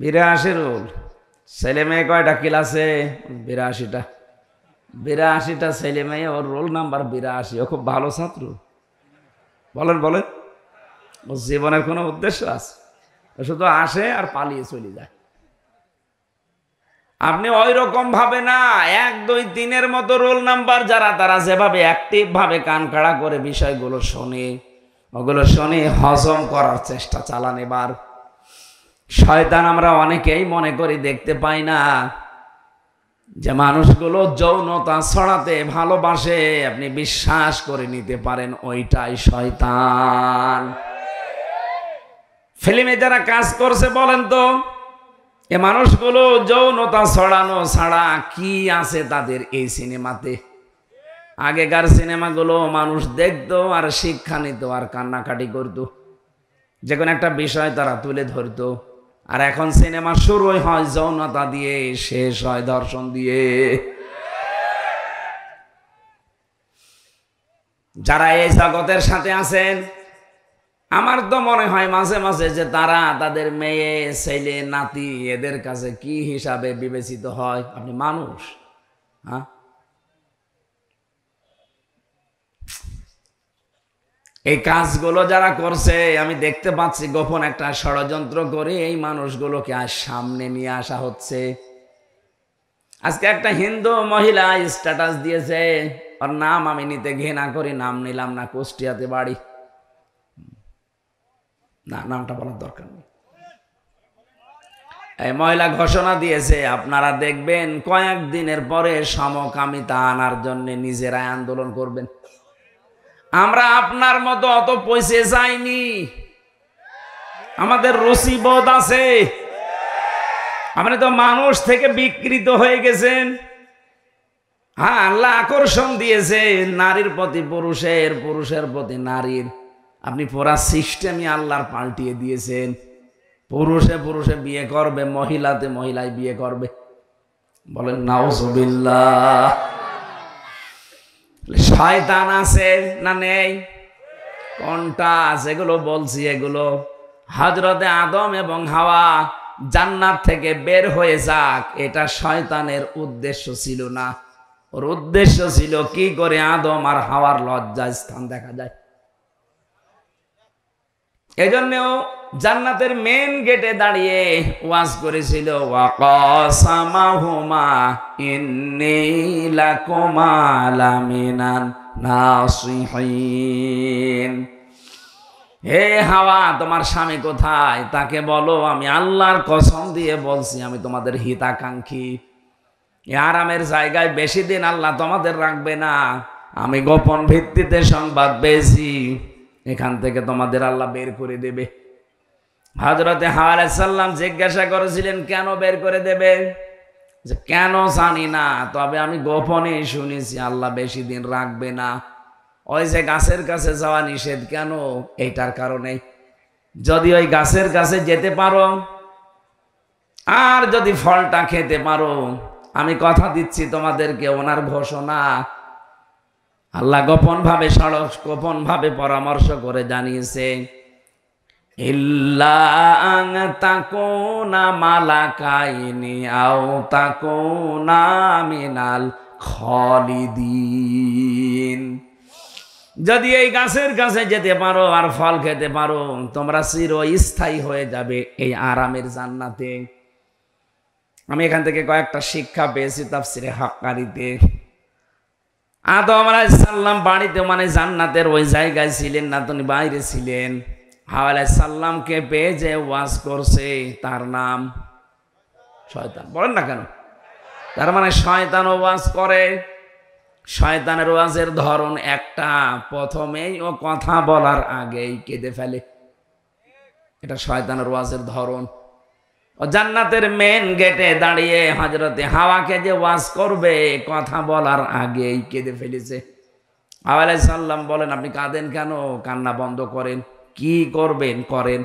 S1: 82 রোল। ছেলে মেয়ে কয়টা ক্লাসে? 82টা। 82টা ছেলে মেয়ে, ওর রোল নাম্বার 82। ও খুব ভালো ছাত্র। বলেন বলেন, ওর জীবনের কোনো উদ্দেশ্য আছে? শুধু আসে আর পালিয়ে চলে যায়। আপনি ওই রকম ভাবে না, 1, 2, 3 মতো রোল নাম্বার যারা, তারা যেভাবে অ্যাক্টিভ ভাবে কান খাড়া করে বিষয়গুলো শোনে, ওগুলো শুনে হজম করার চেষ্টা চালান। এবার শয়তান আমরা অনেকেই মনে করি দেখতে পাই না যে মানুষগুলো যৌনতা ছড়াতে ভালোবাসে, আপনি বিশ্বাস করে নিতে পারেন ওইটাই শয়তান। ফিল্মে যারা কাজ করছে বলেন তো, এ মানুষগুলো যৌনতা ছড়ানো ছাড়া কি আছে তাদের এই সিনেমাতে? আগেকার সিনেমাগুলো মানুষ দেখতো আর শিক্ষা নিত আর কান্নাকাটি করত, যে কোনো একটা বিষয় তারা তুলে ধরতো। আর এখন সিনেমা শুরুই হয় যৌনতা দিয়ে, শেষ হয় ধর্ষণ দিয়ে। যারা এই জগতের সাথে আছেন, আমার তো মনে হয় মাঝে মাঝে যে তারা তাদের মেয়ে, ছেলে, নাতি এদের কাছে কি হিসাবে বিবেচিত হয়? আপনি মানুষ, হ্যাঁ? এই কাজগুলো যারা করছে, আমি দেখতে পাচ্ছি গোপন একটা ষড়যন্ত্র করে এই মানুষগুলোকে আজ সামনে নিয়ে আসা হচ্ছে। আজকে একটা হিন্দু মহিলা স্ট্যাটাস দিয়েছে, ওর নাম আমি নিতে ঘৃণা করি, নাম নিলাম না, কুষ্টিয়াতে বাড়ি, না নামটা বলার দরকার নেই। এই মহিলা ঘোষণা দিয়েছে, আপনারা দেখবেন কয়েকদিনের পরে সমকামিতা আনার জন্য নিজেরাই আন্দোলন করবেন। আমরা আপনার মতো অত পয়সে যাইনি, আমাদের রুচিবোধ আছে। আপনি তো মানুষ থেকে বিকৃত হয়ে গেছেন। হ্যাঁ, আল্লাহ আকর্ষণ দিয়েছে নারীর প্রতি পুরুষের, পুরুষের প্রতি নারীর। আপনি পুরা সিস্টেমই আল্লাহর পাল্টিয়ে দিয়েছেন। পুরুষে পুরুষে বিয়ে করবে, মহিলাতে মহিলায় বিয়ে করবে। বলেন নাউজুবিল্লাহ। শয়তান আছে না নেই? কোনটা? যেগুলো বলছি এগুলো হযরতে আদম এবং হাওয়া জান্নাত থেকে বের হয়ে যাক, এটা শয়তানের উদ্দেশ্য ছিল না। ওর উদ্দেশ্য ছিল কি করে আদম আর হাওয়ার লজ্জা স্থান দেখা যায়। এজন্যও জান্নাতের মেন গেটে দাঁড়িয়ে ওয়াজ করেছিল, ওয়াকাসামাহুমা ইন্নী লাকুমা লামিনান নাসিহিন। হে হাওয়া, তোমার স্বামী কোথায়? তাকে বলো আমি আল্লাহর কসম দিয়ে বলছি আমি তোমাদের হিতাকাঙ্ক্ষী। আরামের জায়গায় বেশি দিন আল্লাহ তোমাদের রাখবে না। আমি গোপন ভিত্তিতে সংবাদ পেয়েছি, এখান থেকে তোমাদের আল্লাহ বের করে দেবে। হযরতে হাওয়া আলাইহিস সালাম জিজ্ঞাসা করেছিলেন কেন বের করে দেবে? যে কেন জানি না, তবে আমি গোপনে শুনেছি আল্লাহ বেশি দিন রাখবে না। ওই যে গাছের কাছে যাওয়া নিষেধ কেন? এইটার কারণে। যদি ওই গাছের কাছে যেতে পারো আর যদি ফলটা খেতে পারো, আমি কথা দিচ্ছি তোমাদেরকে, ওনার ঘোষণা আল্লাহ গোপন ভাবে পরামর্শ করে জানিয়েছে, ইল্লা আন তাকুনা মালাকাইনি আও তাকুনা মিনাল খালিদিন। যদি এই গাছের কাছে যেতে পারো আর ফল খেতে পারো, তোমরা চিরস্থায়ী হয়ে যাবে এই আরামের জান্নাতে। আমি এখান থেকে কয়েকটা শিক্ষা পেয়েছি তাফসিরে হাক্কারিতে। আদম আলাইহিস সালাম বাড়িতে মানে জান্নাতের ওই জায়গায় ছিলেন না, তিনি বাইরে ছিলেন। হাওয়া আলাইহিস সালামকে পেয়ে যে ওয়াজ করছে তার নাম শয়তান। বলেন না কেন? তার মানে শয়তানও ওয়াজ করে। শয়তানের ওয়াজের ধরন একটা, প্রথমেই ও কথা বলার আগেই কেঁদে ফেলে। এটা শয়তানের ওয়াজের ধরন। ও জান্নাতের মেন গেটে দাঁড়িয়ে হযরতে হাওয়াকে যে ওয়াজ করবে, কথা বলার আগেই কেঁদে ফেলেছে। হাওয়া আলাইহিস সালাম বলেন আপনি কাঁদেন কেন? কান্না বন্ধ করেন। কি করবেন করেন।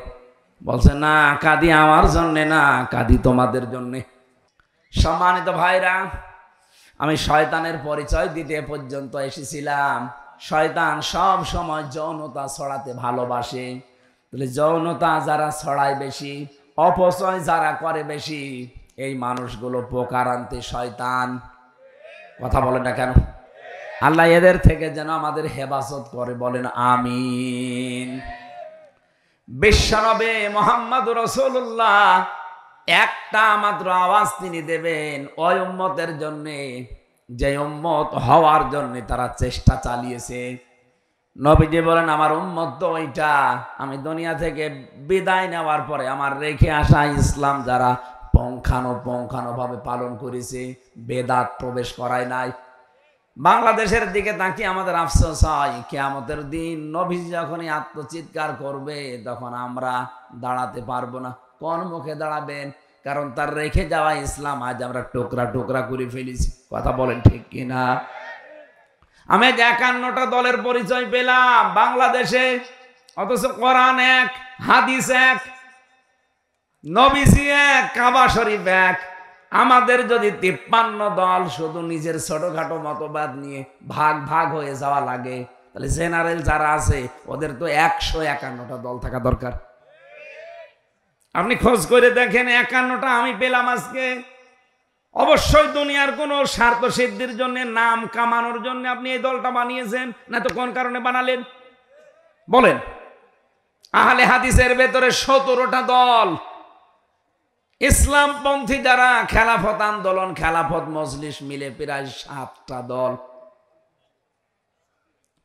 S1: বলছে না, কাঁদি আমার জন্যে না, কাঁদি তোমাদের জন্যে। সম্মানিত ভাইরা, আমি শয়তানের পরিচয় দিতে পর্যন্ত এসেছিলাম। শয়তান সব সময় যৌনতা ছড়াতে ভালোবাসে। তাহলে যৌনতা যারা ছড়ায় বেশি, অপচয় যারা করে বেশি, এই মানুষগুলো প্রকারান্তে শয়তান। কথা বলেন না কেন? আল্লাহ এদের থেকে যেন আমাদের হেফাজত করে, বলেন আমিন। বিশ্বনবী মুহাম্মদুর রাসূলুল্লাহ একটা মাত্র আওয়াজ তিনি দেবেন ওই উম্মতের জন্যে, যে উম্মত হওয়ার জন্য তারা চেষ্টা চালিয়েছে। নবীজি বলেন আমার উম্মত তো ওইটা, আমি দুনিয়া থেকে বিদায় নেওয়ার পরে আমার রেখে আসা ইসলাম যারা পুঙ্খানুপুঙ্খানুভাবে পালন করেছে, বেদাত প্রবেশ করায় নাই। বাংলাদেশের দিকে তাকিয়ে আমাদের আফসোস হয়, কিয়ামতের দিন নবীজি যখনই আত্মচিৎকার করবে তখন আমরা দাঁড়াতে পারবো না। কোন মুখে দাঁড়াবেন? কারণ তার রেখে যাওয়া ইসলাম আজ আমরা টুকরা টুকরা করে ফেলেছি। কথা বলেন ঠিক কিনা? আমি 51টা দলের পরিচয় পেলাম বাংলাদেশে, অথচ কোরআন এক, হাদিস এক, নবীজি এক, কাবা শরীফ এক। আমাদের যদি 53 দল শুধু নিজের ছোটখাটো মতবাদ নিয়ে ভাগ ভাগ হয়ে যাওয়া লাগে, তাহলে জেনারেল যারা আছে ওদের তো 151টা দল থাকা দরকার। আপনি খোঁজ করে দেখেন, 51টা আমি পেলাম আজকে। অবশ্যই দুনিয়ার কোন স্বার্থ সিদ্ধির জন্য, নাম কামানোর জন্য আপনি এই দলটা বানিয়েছেন, না তো কোন কারণে বানালেন বলেন? আহলে হাদিসের ভেতরে 17টা দল। ইসলামপন্থী যারা খেলাফত আন্দোলন, খেলাফত মজলিস মিলে প্রায় 7টা দল।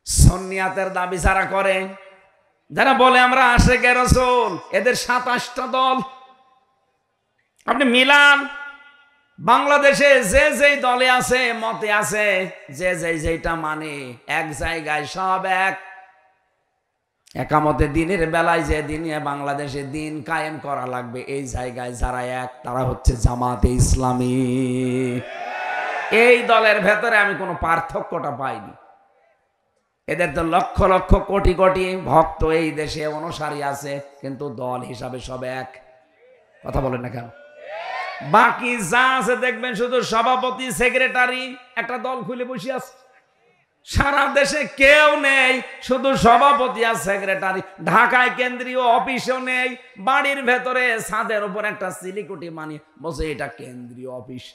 S1: সুন্নিয়াতের দাবি যারা করে, যারা বলে আমরা আশিকে রাসূল, এদের 27টা দল। আপনি মিলান, বাংলাদেশে যে যেই দলে আছে, মতে আছে, যে যেইটা মানে, এক জায়গায় সব এক। একামতে দিনের বেলায় যে দিনে বাংলাদেশে দিন কায়েম করা লাগবে, এই জায়গায় যারা এক, তারা হচ্ছে জামাতে ইসলামী। এই দলের ভেতরে আমি কোনো পার্থক্যটা পাইনি। এদের তো লক্ষ লক্ষ কোটি কোটি ভক্ত এই দেশে অনুসারী আছে, কিন্তু দল হিসাবে সব এক। কথা বলেন না কেন? বাকি যা আছে দেখবেন শুধু সভাপতি সেক্রেটারি একটা দল খুলে বসে আছে। সারা দেশে কেউ নেই, শুধু সভাপতি আর সেক্রেটারি। ঢাকায় কেন্দ্রীয় অফিসও নেই, বাড়ির ভেতরে ছাদের উপর একটা সিলিকুটি মানিয়ে বসে, এটা কেন্দ্রীয় অফিস।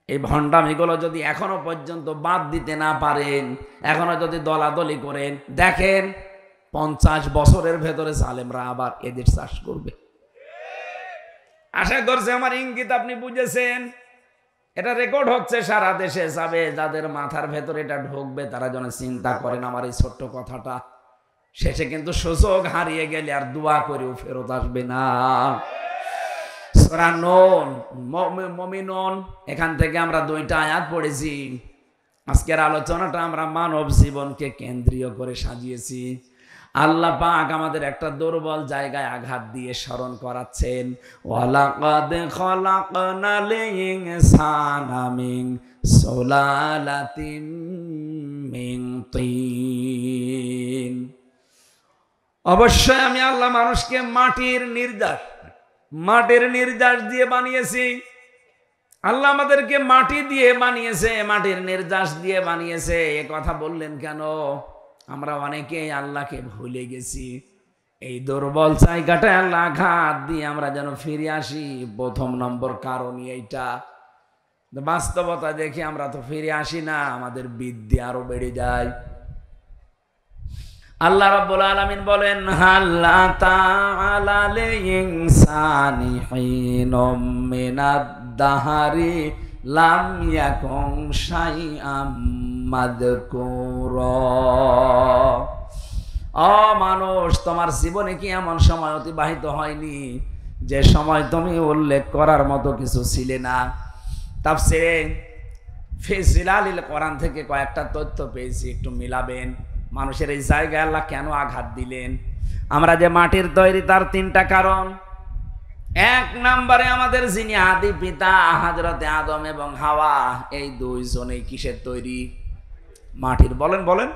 S1: এই ভণ্ডামিগুলো যদি এখনো পর্যন্ত বাদ দিতে না পারেন, এখনো যদি দলাদলি করেন, দেখেন 50 বছরের ভেতরে জালেমরা আবার এদের চাষ করবে। আশা করছি আমার ইঙ্গিত আপনি বুঝেছেন। এটা রেকর্ড হচ্ছে, সারা দেশে যাবে। যাদের মাথার ভেতরে এটা ঢুকবে তারা যেন চিন্তা করেন আমার এই ছোট্ট কথাটা। শেষে কিন্তু সুযোগ হারিয়ে গেলে আর দোয়া করেও ফেরত আসবে না। সূরা নূন, মুমিনুন, এখান থেকে আমরা 2টা আয়াত পড়েছি। আজকের আলোচনাটা আমরা মানব জীবনকে কেন্দ্রীয় করে সাজিয়েছি। আল্লাহ পাক আমাদের একটা দুর্বল জায়গায় আঘাত দিয়ে স্মরণ করাচ্ছেন, ওয়ালাকাদ খলাকনাল ইনসানা মিন সুলালাতিন মিন তিন। অবশ্যই আমি আল্লাহ মানুষকে মাটির নির্যাস দিয়ে বানিয়েছি। আল্লাহ আমাদেরকে মাটি দিয়ে বানিয়েছে, মাটির নির্যাস দিয়ে বানিয়েছে। এ কথা বললেন কেন? আমরা অনেকেই আল্লাহকে ভুলে গেছি। এই দুর্বল জায়গাটায় আল্লাহ আঘাত দিয়ে আমরা যেন ফিরে আসি। প্রথম নম্বর কারণই এইটা। বাস্তবতা দেখি আমরা তো ফিরে আসি না, আমাদের বিদ্যা আরো বেড়ে যায়। আল্লাহ রাব্বুল আলামিন বলেন, হাল আতা লিল ইনসানি হিনুম মিনাদ দাহরি লাম ইয়াকুন শাইআম মাযকুরা। ও মানুষ, তোমার জীবনে কি এমন সময় অতিবাহিত হয়নি যে সময় তুমি উল্লেখ করার মতো কিছু ছিলে না? তাফসীরে ফি জিলালিল কোরআন থেকে কয়েকটা তথ্য পেয়েছি, একটু মিলাবেন। মানুষের এই জায়গায় আল্লাহ কেন আঘাত দিলেন? আমরা যে মাটির তৈরি, তার 3টা কারণ। 1 নম্বরে আমাদের যিনি আদি পিতা হযরতে আদম এবং হাওয়া, এই 2 জনেই কিসের তৈরি? মাটির। বলেন বলেন।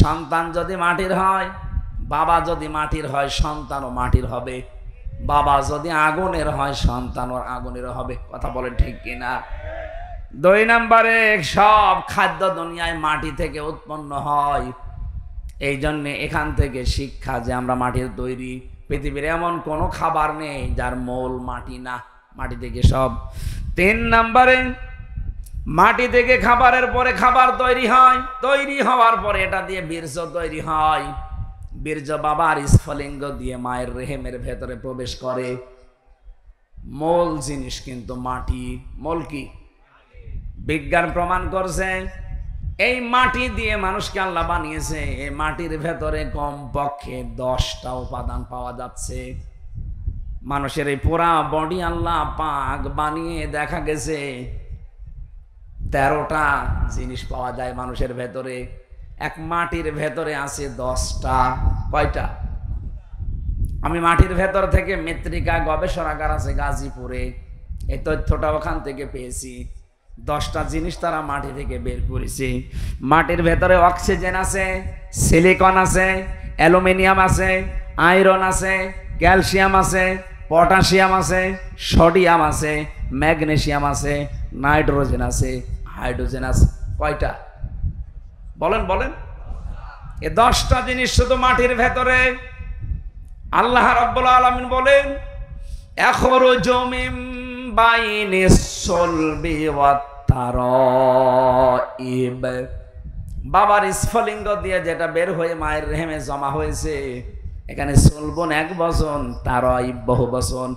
S1: সন্তান যদি মাটির হয়, বাবা যদি মাটির হয়, সন্তানও মাটির হবে। বাবা যদি আগুনের হয়, সন্তানও আগুনের হবে। কথা বলেন ঠিক কিনা? 2 নম্বরে সব খাদ্য দুনিয়ায় মাটি থেকে উৎপন্ন হয়। এই জন্যে এখান থেকে শিক্ষা যে আমরা মাটির তৈরি। পৃথিবীর এমন কোনো খাবার নেই যার মূল মাটি না, মাটি থেকে সব। 3 নম্বরে মাটি থেকে খাবারের পরে খাবার তৈরি হয়। তৈরি হওয়ার পরে এটা দিয়ে বীর্য তৈরি হয়। বীর্য বাবার স্ফলিঙ্গ দিয়ে মায়ের রেহেমের ভেতরে প্রবেশ করে। মূল জিনিস কিন্তু মাটি। মূল কি? বিজ্ঞান প্রমাণ করছে এই মাটি দিয়ে মানুষকে আল্লাহ বানিয়েছে। এই মাটির ভেতরে কমপক্ষে 10টা উপাদান পাওয়া যাচ্ছে। মানুষের এই পুরা বডি আল্লাহ পাক বানিয়ে দেখা গেছে 13টা জিনিস পাওয়া যায় মানুষের ভেতরে। এক মাটির ভেতরে আছে 10টা। কয়টা? আমি মাটির ভেতর থেকে মৃত্তিকা গবেষণাগার আছে গাজীপুরে, এই তথ্যটা ওখান থেকে পেয়েছি। 10টা জিনিস তারা মাটি থেকে বের করেছে। মাটির ভেতরে অক্সিজেন আছে, সিলিকন আছে, অ্যালুমিনিয়াম আছে, আয়রন আছে, ক্যালসিয়াম আছে, পটাশিয়াম আছে, সোডিয়াম আছে, ম্যাগনেসিয়াম আছে, নাইট্রোজেন আছে, হাইড্রোজেন আছে। কয়টা? বলেন বলেন। এই 10টা জিনিস শুধু মাটির ভেতরে। আল্লাহ রাব্বুল আলামিন বলেন, ইয়াখরুজু মিন বাইনিস সুলবি ওয়াত তারাইব। বাবার স্ফলিঙ্গ দিয়ে যেটা বের হয়ে মায়ের রেহেমে জমা হয়েছে, এখানে সুলবন 1 বচন, তারাইব বহু বচন।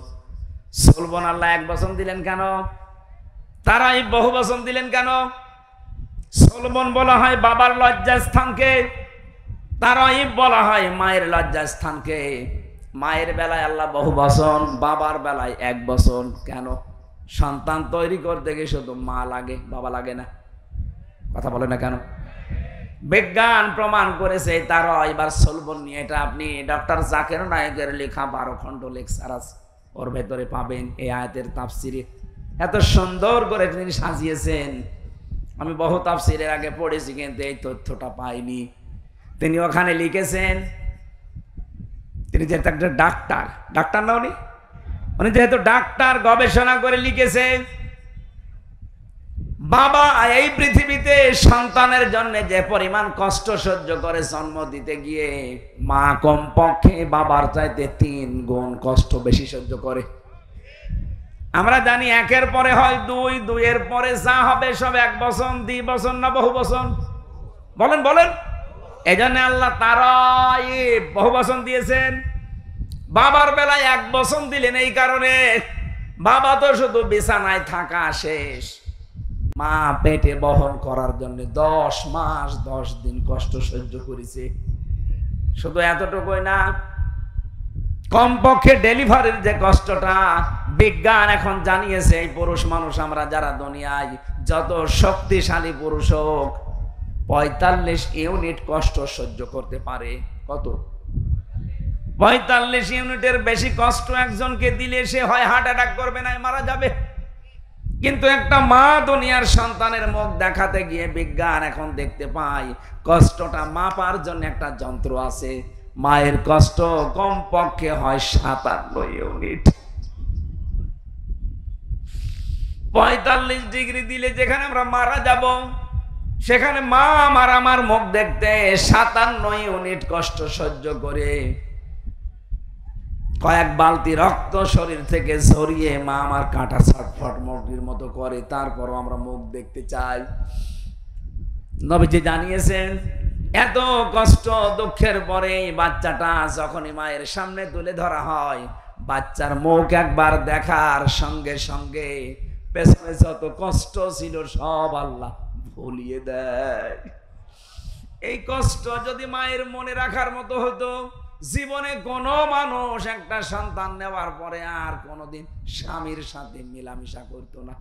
S1: সুলবন আল্লাহ 1 বচন দিলেন কেন? তারাইব বহু বচন দিলেন কেন? সুলবন বলা হয় বাবার লজ্জাস্থানকে, তারাইব বলা হয় মায়ের লজ্জাস্থানকে। মায়ের বেলায় আল্লাহ বহু বচন, বাবার বেলায় 1 বচন। কেন? সন্তান তৈরি করতে গিয়ে শুধু মা লাগে, বাবা লাগে না। কথা বলে না কেন? বিজ্ঞান প্রমাণ করেছে তার এবার সলবন নিয়ে, এটা আপনি ডক্টর জাকির নায়েকের লেখা 12 খণ্ড লেকচার আছে, ওর ভেতরে পাবেন এই আয়াতের তাফসিরে। এত সুন্দর করে তিনি সাজিয়েছেন, আমি বহু তাফসিরের আগে পড়েছি কিন্তু এই তথ্যটা পাইনি। তিনি ওখানে লিখেছেন, তিনি যেহেতু একটা ডাক্তার, ডাক্তার না উনি যেহেতু ডাক্তার, গবেষণা করে লিখেছেন বাবা এই পৃথিবীতে সন্তানের জন্য যে পরিমাণ কষ্ট সহ্য করে জন্ম দিতে গিয়ে, মা কমপক্ষে বাবার চাইতে 3 গুণ কষ্ট বেশি সহ্য করে। আমরা জানি একের পরে হয় 2, 2-এর পরে যা হবে সব 1 বছর, 2 বছর না বহু বছর? বলেন বলেন। এই জন্য আল্লাহ তারা বহু বছর দিয়েছেন। বাবার বেলায় 1 বছর দিলেন এই কারণে, বাবা তো শুধু বিছানায় থাকা শেষ, মা পেটে বহন করার জন্য 10 মাস 10 দিন কষ্ট সহ্য করেছে। শুধু এতটুকুই না, কমপক্ষে ডেলিভারির যে কষ্টটা, বিজ্ঞান এখন জানিয়েছে এই পুরুষ মানুষ আমরা যারা দুনিয়ায় যত শক্তিশালী পুরুষ হোক 45 ইউনিট কষ্ট সহ্য করতে পারে। কত? 45 ইউনিটের বেশি কষ্ট একজনকে দিলে সে হয় হার্ট অ্যাটাক করবে, না মারা যাবে। কিন্তু একটা মা দুনিয়ার সন্তানের মুখ দেখাতে গিয়ে বিজ্ঞান এখন দেখতে পায় কষ্টটা মাপার জন্য একটা যন্ত্র আছে, মায়ের কষ্ট কমপক্ষে হয় 57 ইউনিট। 45 ডিগ্রি দিলে যেখানে আমরা মারা যাব, সেখানে মা আমার মুখ দেখতে 57 ইউনিট কষ্ট সহ্য করে কয়েক বালতি রক্ত শরীর থেকে ঝরিয়ে মা আমার কাঁটা ছটফট মুরগির মতো করে, তারপরও আমরা মুখ দেখতে চাই। নবীজি জানিয়েছেন এত কষ্ট দুঃখের পরে বাচ্চাটা যখনই মায়ের সামনে তুলে ধরা হয়, বাচ্চার মুখ একবার দেখার সঙ্গে সঙ্গে পেছনে যত কষ্ট ছিল সব আল্লাহ ভুলিয়ে দেয়। এই কষ্ট যদি মায়ের মনে রাখার মতো হতো, জীবনে কোনো মানুষ একটা সন্তান নেওয়ার পরে আর কোনোদিন স্বামীর সাথে মেলামেশা করতো না।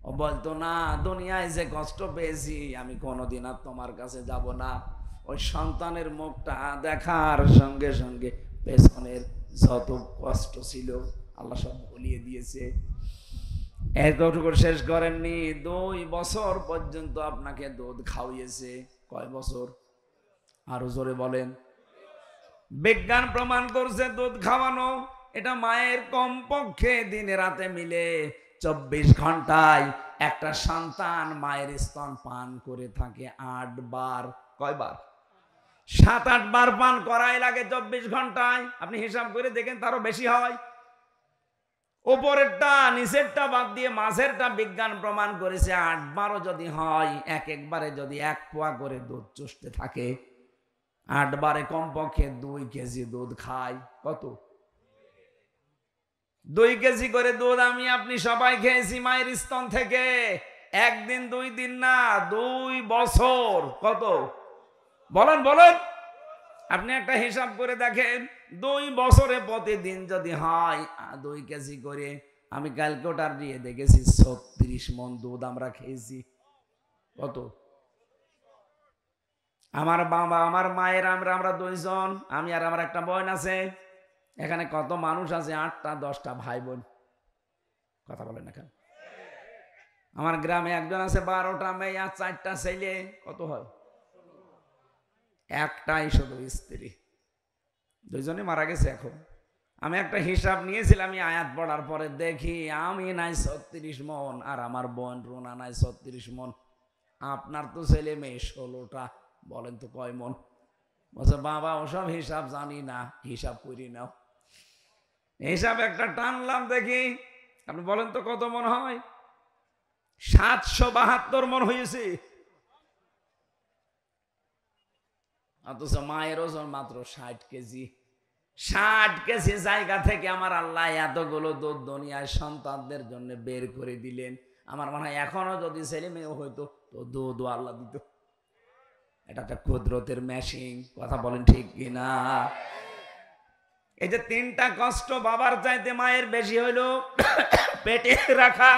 S1: ও বলতো না, দুনিয়ায় যে কষ্ট পেয়েছি আমি কোনোদিন আর তোমার কাছে যাব না। ওই সন্তানের মুখটা দেখার সঙ্গে সঙ্গে পেছনের যত কষ্ট ছিল আল্লাহ সব ভুলিয়ে দিয়েছে। এতটুকু শেষ করেননি, 2 বছর পর্যন্ত আপনাকে দুধ খাওয়িয়েছে। কয় বছর? আরো জোরে বলেন। বিজ্ঞান প্রমাণ করছে দুধ খাওয়ানো এটা মায়ের কমপক্ষে দিনে রাতে মিলে 24 ঘন্টায় একটা সন্তান মায়ের স্তন পান করে থাকে 8 বার। কয়বার? 7-8 বার পান করাই লাগে 24 ঘন্টায়। আপনি হিসাব করে দেখেন, তারও বেশি হয়। উপরেরটা নিচেরটা বাদ দিয়ে মাঝেরটা বিজ্ঞান প্রমাণ করেছে 8 বারও যদি হয়, একবারে যদি 1 পোয়া করে দুধ চুষতে থাকে, 8 বারে কমপক্ষে 2 কেজি দুধ খায়। কত? 2 কেজি করে দুধ আমি আপনি সবাই খেয়েছি মায়ের স্তন থেকে। 1 দিন 2 দিন না, 2 বছর। কত? বলেন বলেন। আপনি একটা হিসাব করে দেখেন, 2 বছরে প্রতিদিন যদি হয় 2 কেজি করে, আমি ক্যালকুলেটর দিয়ে দেখেছি 36 মণ দুধ আমরা খেয়েছি। কত? আমার বাবা আমার মায়ের আমরা 2 জন, আমি আর আমার একটা বোন আছে। এখানে কত মানুষ আছে? 8টা 10টা ভাই বোন। কথা বলেন না কেন? আমার গ্রামে একজন আছে 12টা মেয়ে আর 4টা ছেলে। কত হয়? একটাই শুধু স্ত্রী, 2 জনই মারা গেছে। এখন আমি একটা হিসাব নিয়েছিলাম, আমি আয়াত পড়ার পরে দেখি আমি নাই 36 মণ আর আমার বোন রুনা নাই 36 মণ। আপনার তো ছেলে মেয়ে 16টা, বলেন তো কয় মণ? বলছে বাবা ওসব হিসাব জানি না, হিসাব করি নাও। হিসাব একটা টানলাম, দেখি আপনি বলেন তো কত মণ হয়? 772 মণ হয়েছে। অথচ মায়ের ওজন মাত্র 60 কেজি। 60 কেজি জায়গা থেকে আমার আল্লাহ এতগুলো দুধ দুনিয়ায় সন্তানদের জন্য বের করে দিলেন। আমার মনে হয় এখনো যদি ছেলে মেয়ে হইতো তো দুধ আল্লাহ দিত। এটা একটা কুদরতের মেশিন। কথা বলেন ঠিক কিনা? এই যে 3টা কষ্ট বাবার চাইতে মায়ের বেশি হইল, পেটে রাখা,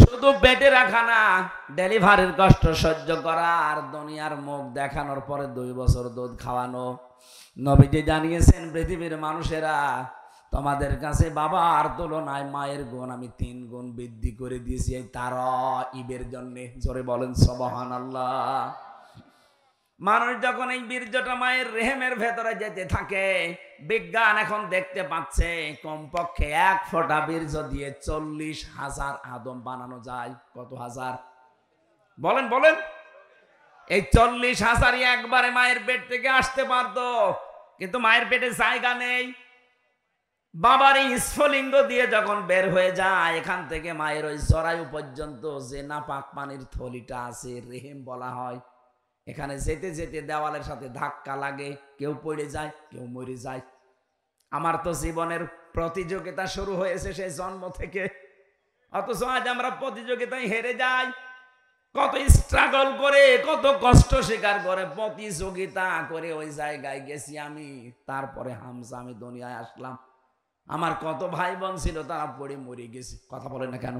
S1: শুধু পেটে রাখা না, ডেলিভারির কষ্ট সহ্য করা আর দুনিয়ার মুখ দেখানোর পরে 2 বছর দুধ খাওয়ানো। নবীজি জানিয়েছেন, পৃথিবীর মানুষেরা তোমাদের কাছে বাবার তুলনায় মায়ের গুণ আমি 3 গুণ বৃদ্ধি করে দিয়েছি এই তারাইবের জন্য। জোরে বলেন সুবহানাল্লাহ। মানুষ যখন এই বীর্যটা মায়ের রেহেমের ভেতরে যেতে থাকে, বিজ্ঞান এখন দেখতে পাচ্ছে কমপক্ষে 1 ফোঁটা বীর্য দিয়ে 40,000 আদম বানানো যায়। কত হাজার বলেন বলেন? এই 40,000 একবারে মায়ের পেট থেকে আসতে পারতো, কিন্তু মায়ের পেটে জায়গা নেই। বাবার এই স্ফলিঙ্গ দিয়ে যখন বের হয়ে যায়, এখান থেকে মায়ের ওই জরায়ু পর্যন্ত যে নাপাক পানির থলিটা আছে, রেহেম বলা হয়, এখানে যেতে যেতে দেওয়ালের সাথে ধাক্কা লাগে, কেউ পড়ে যায়, কেউ মরে যায়। আমার তো জীবনের প্রতিযোগিতা শুরু হয়েছে সেই জন্ম থেকে, অথচ আজ আমরা প্রতিযোগিতায় হেরে যাই। কত স্ট্রাগল করে, কত কষ্ট স্বীকার করে প্রতিযোগিতা করে ওই জায়গায় গেছি আমি। তারপরে হামজা আমি দুনিয়ায় আসলাম। আমার কত ভাই বোন ছিল, তারা পড়ে মরে গেছে। কথা বলে না কেন?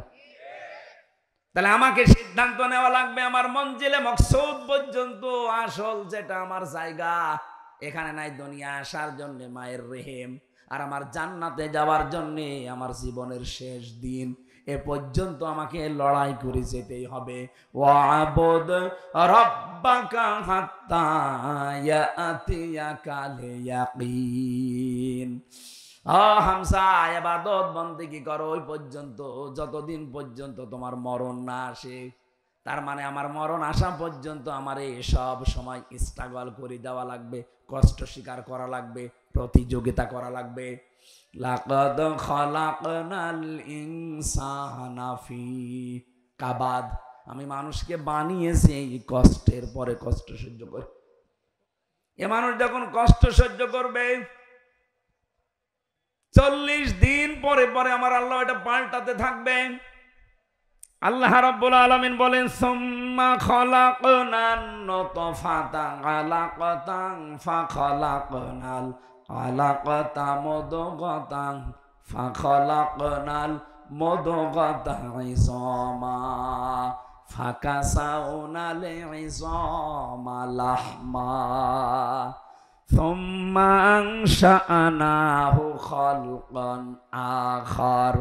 S1: তাহলে আমাকে সিদ্ধান্ত নেওয়া লাগবে আমার মঞ্জিলে মকসুদ পর্যন্ত, আসল যেটা আমার জায়গা, এখানে নাই দুনিয়া আসার জন্য মায়ের রেহেম, আর আমার জান্নাতে যাওয়ার জন্য আমার জীবনের শেষ দিন এ পর্যন্ত আমাকে লড়াই করে যেতেই হবে। ওয়াবুদ রাব্বাকা হাত্তা ইয়াতিয়াকাল ইয়াকিন। হামজা, ইবাদত বন্দেগী করো ওই পর্যন্ত যতদিন পর্যন্ত তোমার মরণ না আসে। তার মানে আমার মরণ আসা পর্যন্ত আমার এই সব সময় স্ট্রাগল করে দেওয়া লাগবে, কষ্ট স্বীকার করা লাগবে, প্রতিযোগিতা করা লাগবে। লাকাদ খালাকনাল ইনসানা ফি কাবাদ। আমি মানুষকে বানিয়েছি এই কষ্টের পরে কষ্ট সহ্য করে। এ মানুষ যখন কষ্ট সহ্য করবে, 40 দিন পরে পরে আমার আল্লাহ এটা পাল্টাতে থাকবে। আল্লাহ রাব্বুল আলামিন বলেন, সুম্মা খালাকনান নুতফাতা আলাকাতান ফাখালাকনাল আলাকাতা মুদগাতান ফাখালাকনাল মুদগাতা ইযামা ফাকাসাউনাল ইযামা লাহমা সুম্মা আনশাআনাহু খালকান আখার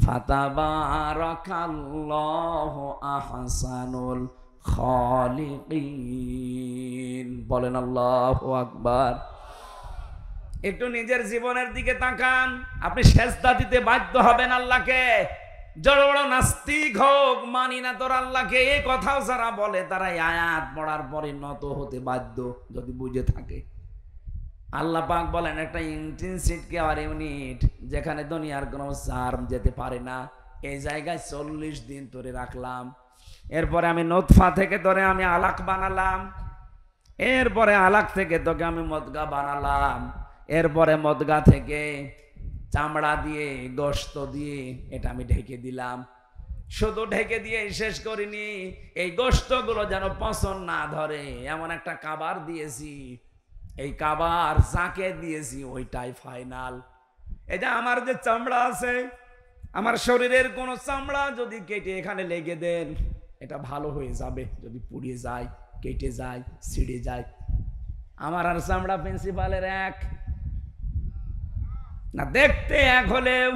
S1: ফাতাবারাকাল্লাহু আহসানুল খালিকিন। বলেন আল্লাহু আকবার। একটু নিজের জীবনের দিকে তাকান। আপনি সেজদা দিতে বাধ্য হবেন আল্লাহকে। বড় বড় নাস্তিক হোক, মানি না তোর আল্লাহকে, এই কথাও যারা বলে তারা আয়াত পড়ার পরে নত হতে বাধ্য, যদি বুঝে থাকে। আল্লাহ পাক বলেন, একটা ইন্টেনসিভ কেয়ার ইউনিট যেখানে দুনিয়ার কোনো জার্ম যেতে পারে না, এই জায়গায় 40 দিন ধরে রাখলাম। এরপরে আমি নুতফা থেকে ধরে আমি আলাক বানালাম, এরপরে আলাক থেকে তোকে আমি মদগা বানালাম, এরপরে মদগা থেকে চামড়া দিয়ে গোশত দিয়ে এটা আমি ঢেকে দিলাম। শুধু ঢেকে দিয়ে শেষ করিনি, এই গোশতগুলো যেন পচন না ধরে এমন একটা কাবার দিয়েছি। এই কাবার যাকে দিয়েছি ওইটাই ফাইনাল। এটা আমার যে চামড়া আছে, আমার শরীরের কোন চামড়া যদি কেটে এখানে লেগে দেন, এটা ভালো হয়ে যাবে। যদি পুড়িয়ে যায়, কেটে যায়, ছিঁড়ে যায়, আমার আর চামড়া প্রিন্সিপালের এক না। দেখতে এক হলেও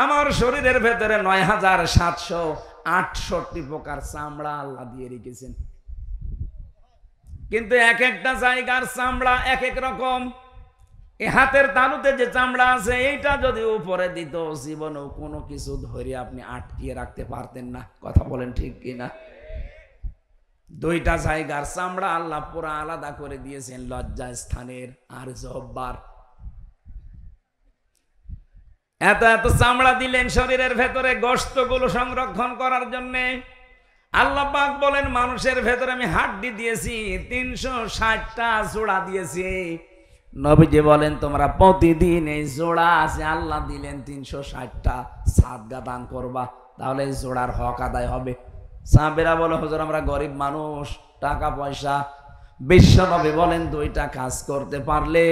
S1: আমার শরীরের ভেতরে ৯,৭৬৮ প্রকার চামড়া আল্লাহ দিয়ে রেখেছেন। কিন্তু এক একটা জায়গার চামড়া এক এক রকম। এই হাতের তালুতে যে চামড়া আছে, এইটা যদি উপরে দিত, জীবনেও কোনো কিছু ধরে আপনি আটকিয়ে রাখতে পারতেন না। কথা বলেন ঠিক কিনা? দুইটা জায়গার চামড়া আল্লাহ পুরা আলাদা করে দিয়েছেন, লজ্জা স্থানের আর জহ্বার। এত এত চামড়া দিলেন শরীরের ভেতরে গোশতগুলো সংরক্ষণ করার জন্যে। আল্লাহ পাক বলেন, মানুষের ভেতরে আমি হাড্ডি দিয়েছি 360টা জোড়া দিয়েছি। নবীজি বলেন, তোমরা প্রতিদিন এই জোড়া আছে আল্লাহ দিলেন 360টা, সাদগা দান করবা, তাহলে এই জোড়ার হক আদায় হবে। সাহাবেরা বলে, হুজুর আমরা গরিব মানুষ, টাকা পয়সা। বিশ্ব নবী বলেন, 2টা কাজ করতে পারলে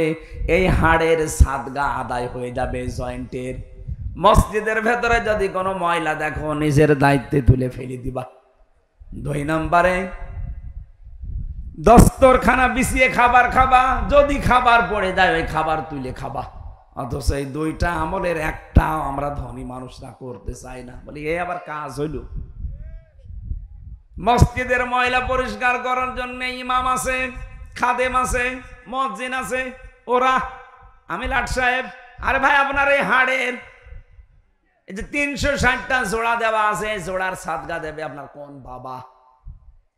S1: এই হাড়ের সাদগা আদায় হয়ে যাবে, জয়েন্টের। মসজিদের ভেতরে যদি কোনো ময়লা দেখো নিজের দায়িত্বে তুলে ফেলে দিবা। 2 নম্বরে দস্তরখানা বিছিয়ে খাবার খাবা, যদি খাবার পড়ে যায় ওই খাবার তুলে খাবা। অথচ এই 2টা আমলের একটাও আমরা ধনী মানুষরা করতে চাই না। বলি এই আবার কাজ হইল? মসজিদের ময়লা পরিষ্কার করার জন্য ইমাম আছে, খাদেম আছে, মুয়াজ্জিন আছে, ওরা আমি লাট সাহেব, আরে ভাই আপনার এই হাড়ের এই যে 360টা জোড়া দেওয়া আছে, জোড়ার সাদগা দেবে আপনার কোন বাবা?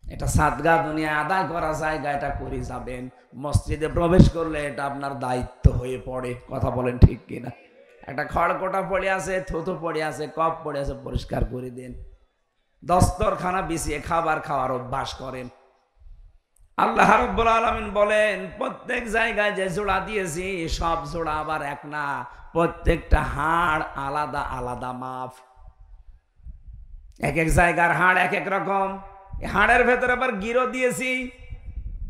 S1: এটা সাদগা দুনিয়ায় আদায় করা জায়গা, এটা করে যাবেন। মসজিদে প্রবেশ করলে এটা আপনার দায়িত্ব হয়ে পড়ে। কথা বলেন ঠিক কিনা? একটা খড়কোটা পড়ে আছে, থুতু পড়ে আছে, কপ পড়ে আছে, পরিষ্কার করে দেন। দস্তরখানা বিছিয়ে খাবার খাওয়ার অভ্যাস করেন। আল্লাহ রাব্বুল আলামিন বলেন প্রত্যেক জায়গায় যে জোড়া দিয়েছি সব জোড়া আবার এক না, প্রত্যেকটা হাড় আলাদা আলাদা মাপ। এক এক জায়গার হাড় এক এক রকম। হাড়ের ভেতরে আবার গিরো দিয়েছি।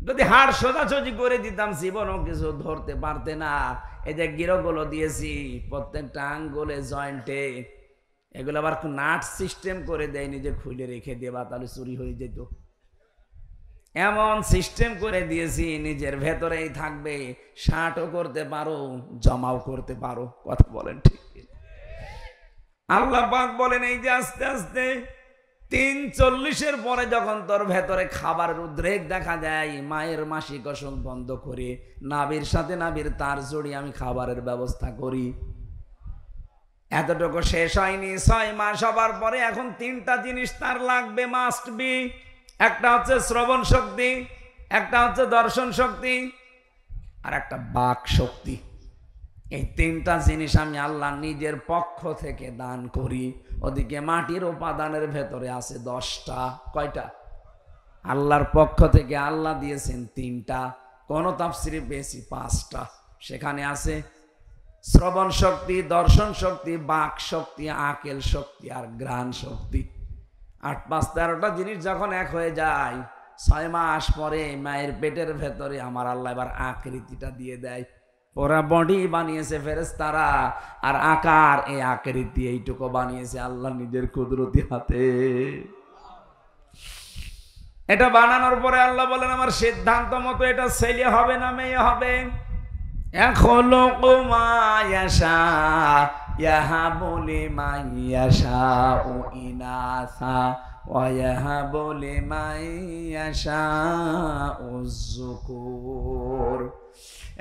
S1: যদি হাড় সোজাসুজি করে দিতাম জীবনও কিছু ধরতে পারতে না। এই যে গিরোগুলো দিয়েছি প্রত্যেকটা আঙ্গুলে, জয়েন্টে, এগুলো আবার নাট সিস্টেম করে দেয়নি যে খুলে রেখে দেবা, তাহলে চুরি হয়ে যেত। এমন সিস্টেম করে দিয়েছি নিজের ভেতরেই থাকবে, শার্টও করতে পারো, জমাও করতে পারো। কথা বলেন ঠিক? আল্লাহ পাক বলেন এই যে আস্তে আস্তে 3:40-এর পরে যখন তোর ভেতরে খাবারের উদ্রেক দেখা যায়, মায়ের মাসিক অসুখ বন্ধ করে নাভির সাথে নাভির তার জড়িয়ে আমি খাবারের ব্যবস্থা করি। এতটুকু শেষ হয়নি, 6 মাস হবার পরে এখন 3টা জিনিস তার লাগবে, মাস্ট বি। একটা হচ্ছে শ্রবণ শক্তি, একটা হচ্ছে দর্শন শক্তি, আর একটা বাক শক্তি। এই 3টা জিনিস আমি আল্লাহ নিজের পক্ষ থেকে দান করি। ওদিকে মাটির উপাদানের ভেতরে আছে 10টা। কয়টা? আল্লাহর পক্ষ থেকে আল্লাহ দিয়েছেন 3টা, কোন তাফসিরে পেয়েছি 5টা। সেখানে আছে শ্রবণ শক্তি, দর্শন শক্তি, বাক শক্তি, আকেল শক্তি আর ঘ্রাণ শক্তি। 8, 5, 13টা জিনিস যখন এক হয়ে যায়, 6 মাস পরে মায়ের পেটের ভেতরে আমার আল্লাহ এবার আকৃতিটা দিয়ে দেয়। ওরা বডি বানিয়েছে ফেরেশতারা, আর আকার এই আকৃতি এইটুকু বানিয়েছে আল্লাহ নিজের কুদরতি হাতে। এটা বানানোর পরে আল্লাহ বলেন আমার সিদ্ধান্ত মতো এটা ছেলে হবে না মেয়ে হবে।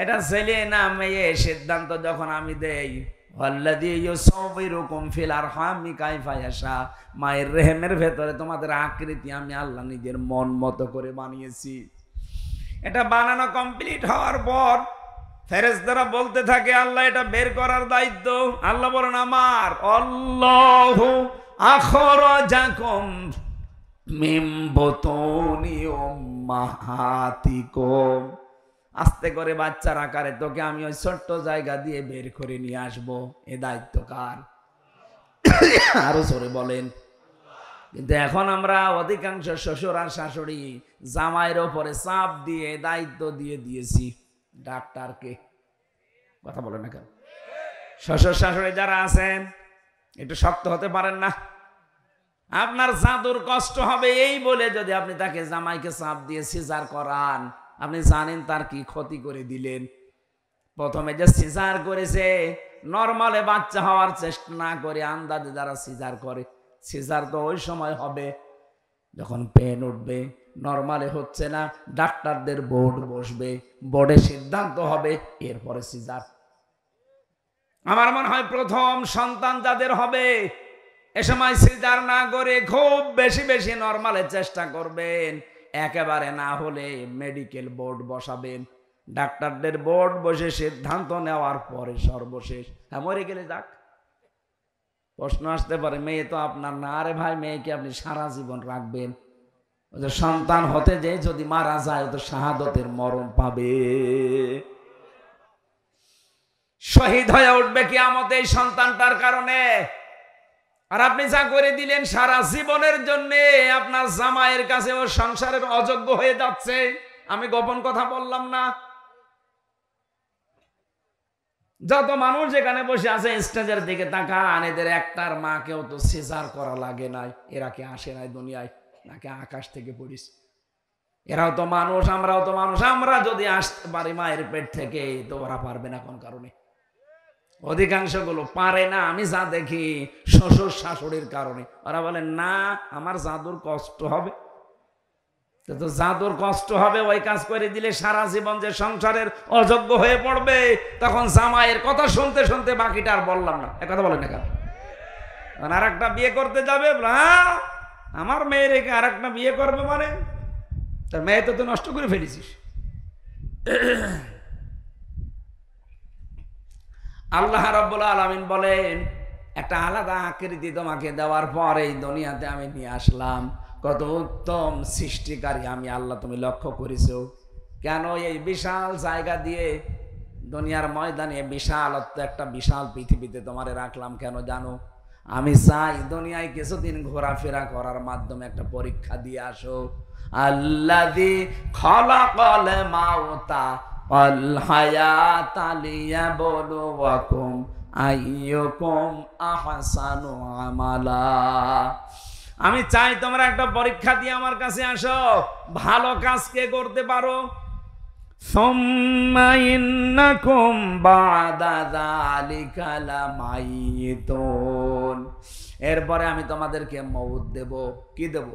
S1: এটা ছেলে না মেয়ে সিদ্ধান্ত যখন আমি দেই, মায়ের রেহেমের ভেতরে তোমাদের আকৃতি আমি আল্লাহ নিজের মন মতো করে বানিয়েছি। এটা বানানো কমপ্লিট হওয়ার পর ফেরেশতারা বলতে থাকে আল্লাহ এটা বের করার দায়িত্ব। আল্লাহ বলেন আমার আল্লাহু আখরাজাকুম মিন বুতুনি উম্মাহাতিকুম। আস্তে করে বাচ্চার আকারে তোকে আমি ওই ছোট্ট জায়গা দিয়ে বের করে নিয়ে আসবো। এ দায়িত্ব কার? আরো জোরে বলেন। কিন্তু এখন আমরা অধিকাংশ শ্বশুর আর শাশুড়ি জামাইয়ের ওপরে চাপ দিয়ে দায়িত্ব দিয়ে দিয়েছি ডাক্তারকে। কথা বলেন না কেন? শ্বশুর শাশুড়ি যারা আছেন একটু শক্ত হতে পারেন না? আপনার জাদুর কষ্ট হবে এই বলে যদি আপনি তাকে জামাইকে চাপ দিয়ে সিজার করান, আপনি জানেন তার কি ক্ষতি করে দিলেন। প্রথমে যে সিজার করেছে নরমালে বাচ্চা হওয়ার চেষ্টা না করে আন্দাজে যারা সিজার করে, সিজার তো ওই সময় হবে যখন পেন উঠবে, নরমালে হচ্ছে না, ডাক্তারদের বোর্ড বসবে, বোর্ডে সিদ্ধান্ত হবে, এরপরে সিজার। আমার মনে হয় প্রথম সন্তান যাদের হবে এ সময় সিজার না করে খুব বেশি বেশি নরমালে চেষ্টা করবেন। একেবারে না হলে মেডিকেল বোর্ড বসাবেন, ডাক্তারদের বোর্ড বসে সিদ্ধান্ত নেওয়ার পরে সর্বশেষ। হ্যাঁ, মরে গেলে যাক। প্রশ্ন আসতে পারে মেয়ে তো আপনার না। আরে ভাই, মেয়েকে আপনি সারা জীবন রাখবেন। সন্তান হতে যে যদি মারা যায় তো শাহাদতের মরণ পাবে, শহীদ হয়ে উঠবে কিয়ামতে এই সন্তানটার কারণে। আর আপনি যা করে দিলেন সারা জীবনের জন্য আপনার জামাইয়ের কাছে ও সংসারের অযোগ্য হয়ে যাচ্ছে। আমি গোপন কথা বললাম না। যত মানুষ এখানে বসে আছে স্টেজের দিকে তাকান, এদের একটার মাকেও তো সিজার করা লাগে নাই, এরা কি আসে নাই দুনিয়ায় নাকি আকাশ থেকে পড়িস? এরাও তো মানুষ, আমরাও তো মানুষ, আমরা যদি আসতে পারি মায়ের পেট থেকে, তো ওরা পারবে না কোন কারণে? অধিকাংশ গুলো পারে না। আমি যা দেখি শ্বশুর শাশুড়ির কারণে। ওরা বলে না আমার জাদুর কষ্ট হবে, তো জাদুর কষ্ট হবে, ওই কাজ করে দিলে সারা জীবন যে সংসারের অযোগ্য হয়ে পড়বে, তখন জামাইয়ের কথা শুনতে শুনতে বাকিটা আর বললাম না। একথা বলেন না কেন? আর একটা বিয়ে করতে যাবে, হ্যাঁ আমার মেয়ে রেখে আর একটা বিয়ে করবে, মানে তার মেয়ে তো নষ্ট করে ফেলেছিস। আল্লাহ রাব্বুল আলামিন বলেন, একটা আলাদা আকৃতি তোমাকে দেওয়ার পর এই দুনিয়াতে আমি নিয়ে আসলাম। কত উত্তম সৃষ্টিকারী আমি আল্লাহ, তুমি লক্ষ্য করেছো? কেন এই বিশাল জায়গা দিয়ে দুনিয়ার ময়দানে বিশালত্ব একটা বিশাল পৃথিবীতে তোমারে রাখলাম কেন জানো? আমি চাই দুনিয়ায় কিছুদিন ঘোরাফেরা করার মাধ্যমে একটা পরীক্ষা দিয়ে আসো। আল্লাযী খালাকাল মাউতা ওয়াল হায়াতা লিয়াবলুয়াকুম আইয়ুকুম আহসানু আমালা। আমি চাই তোমরা একটা পরীক্ষা দিয়ে আমার কাছে আসো, ভালো কাজ কে করতে পারো। সুম্মা ইন্নাকুম বা'দা যালিকা লামাইয়িতুন। এরপরে আমি তোমাদেরকে মউত দেব। কি দেব?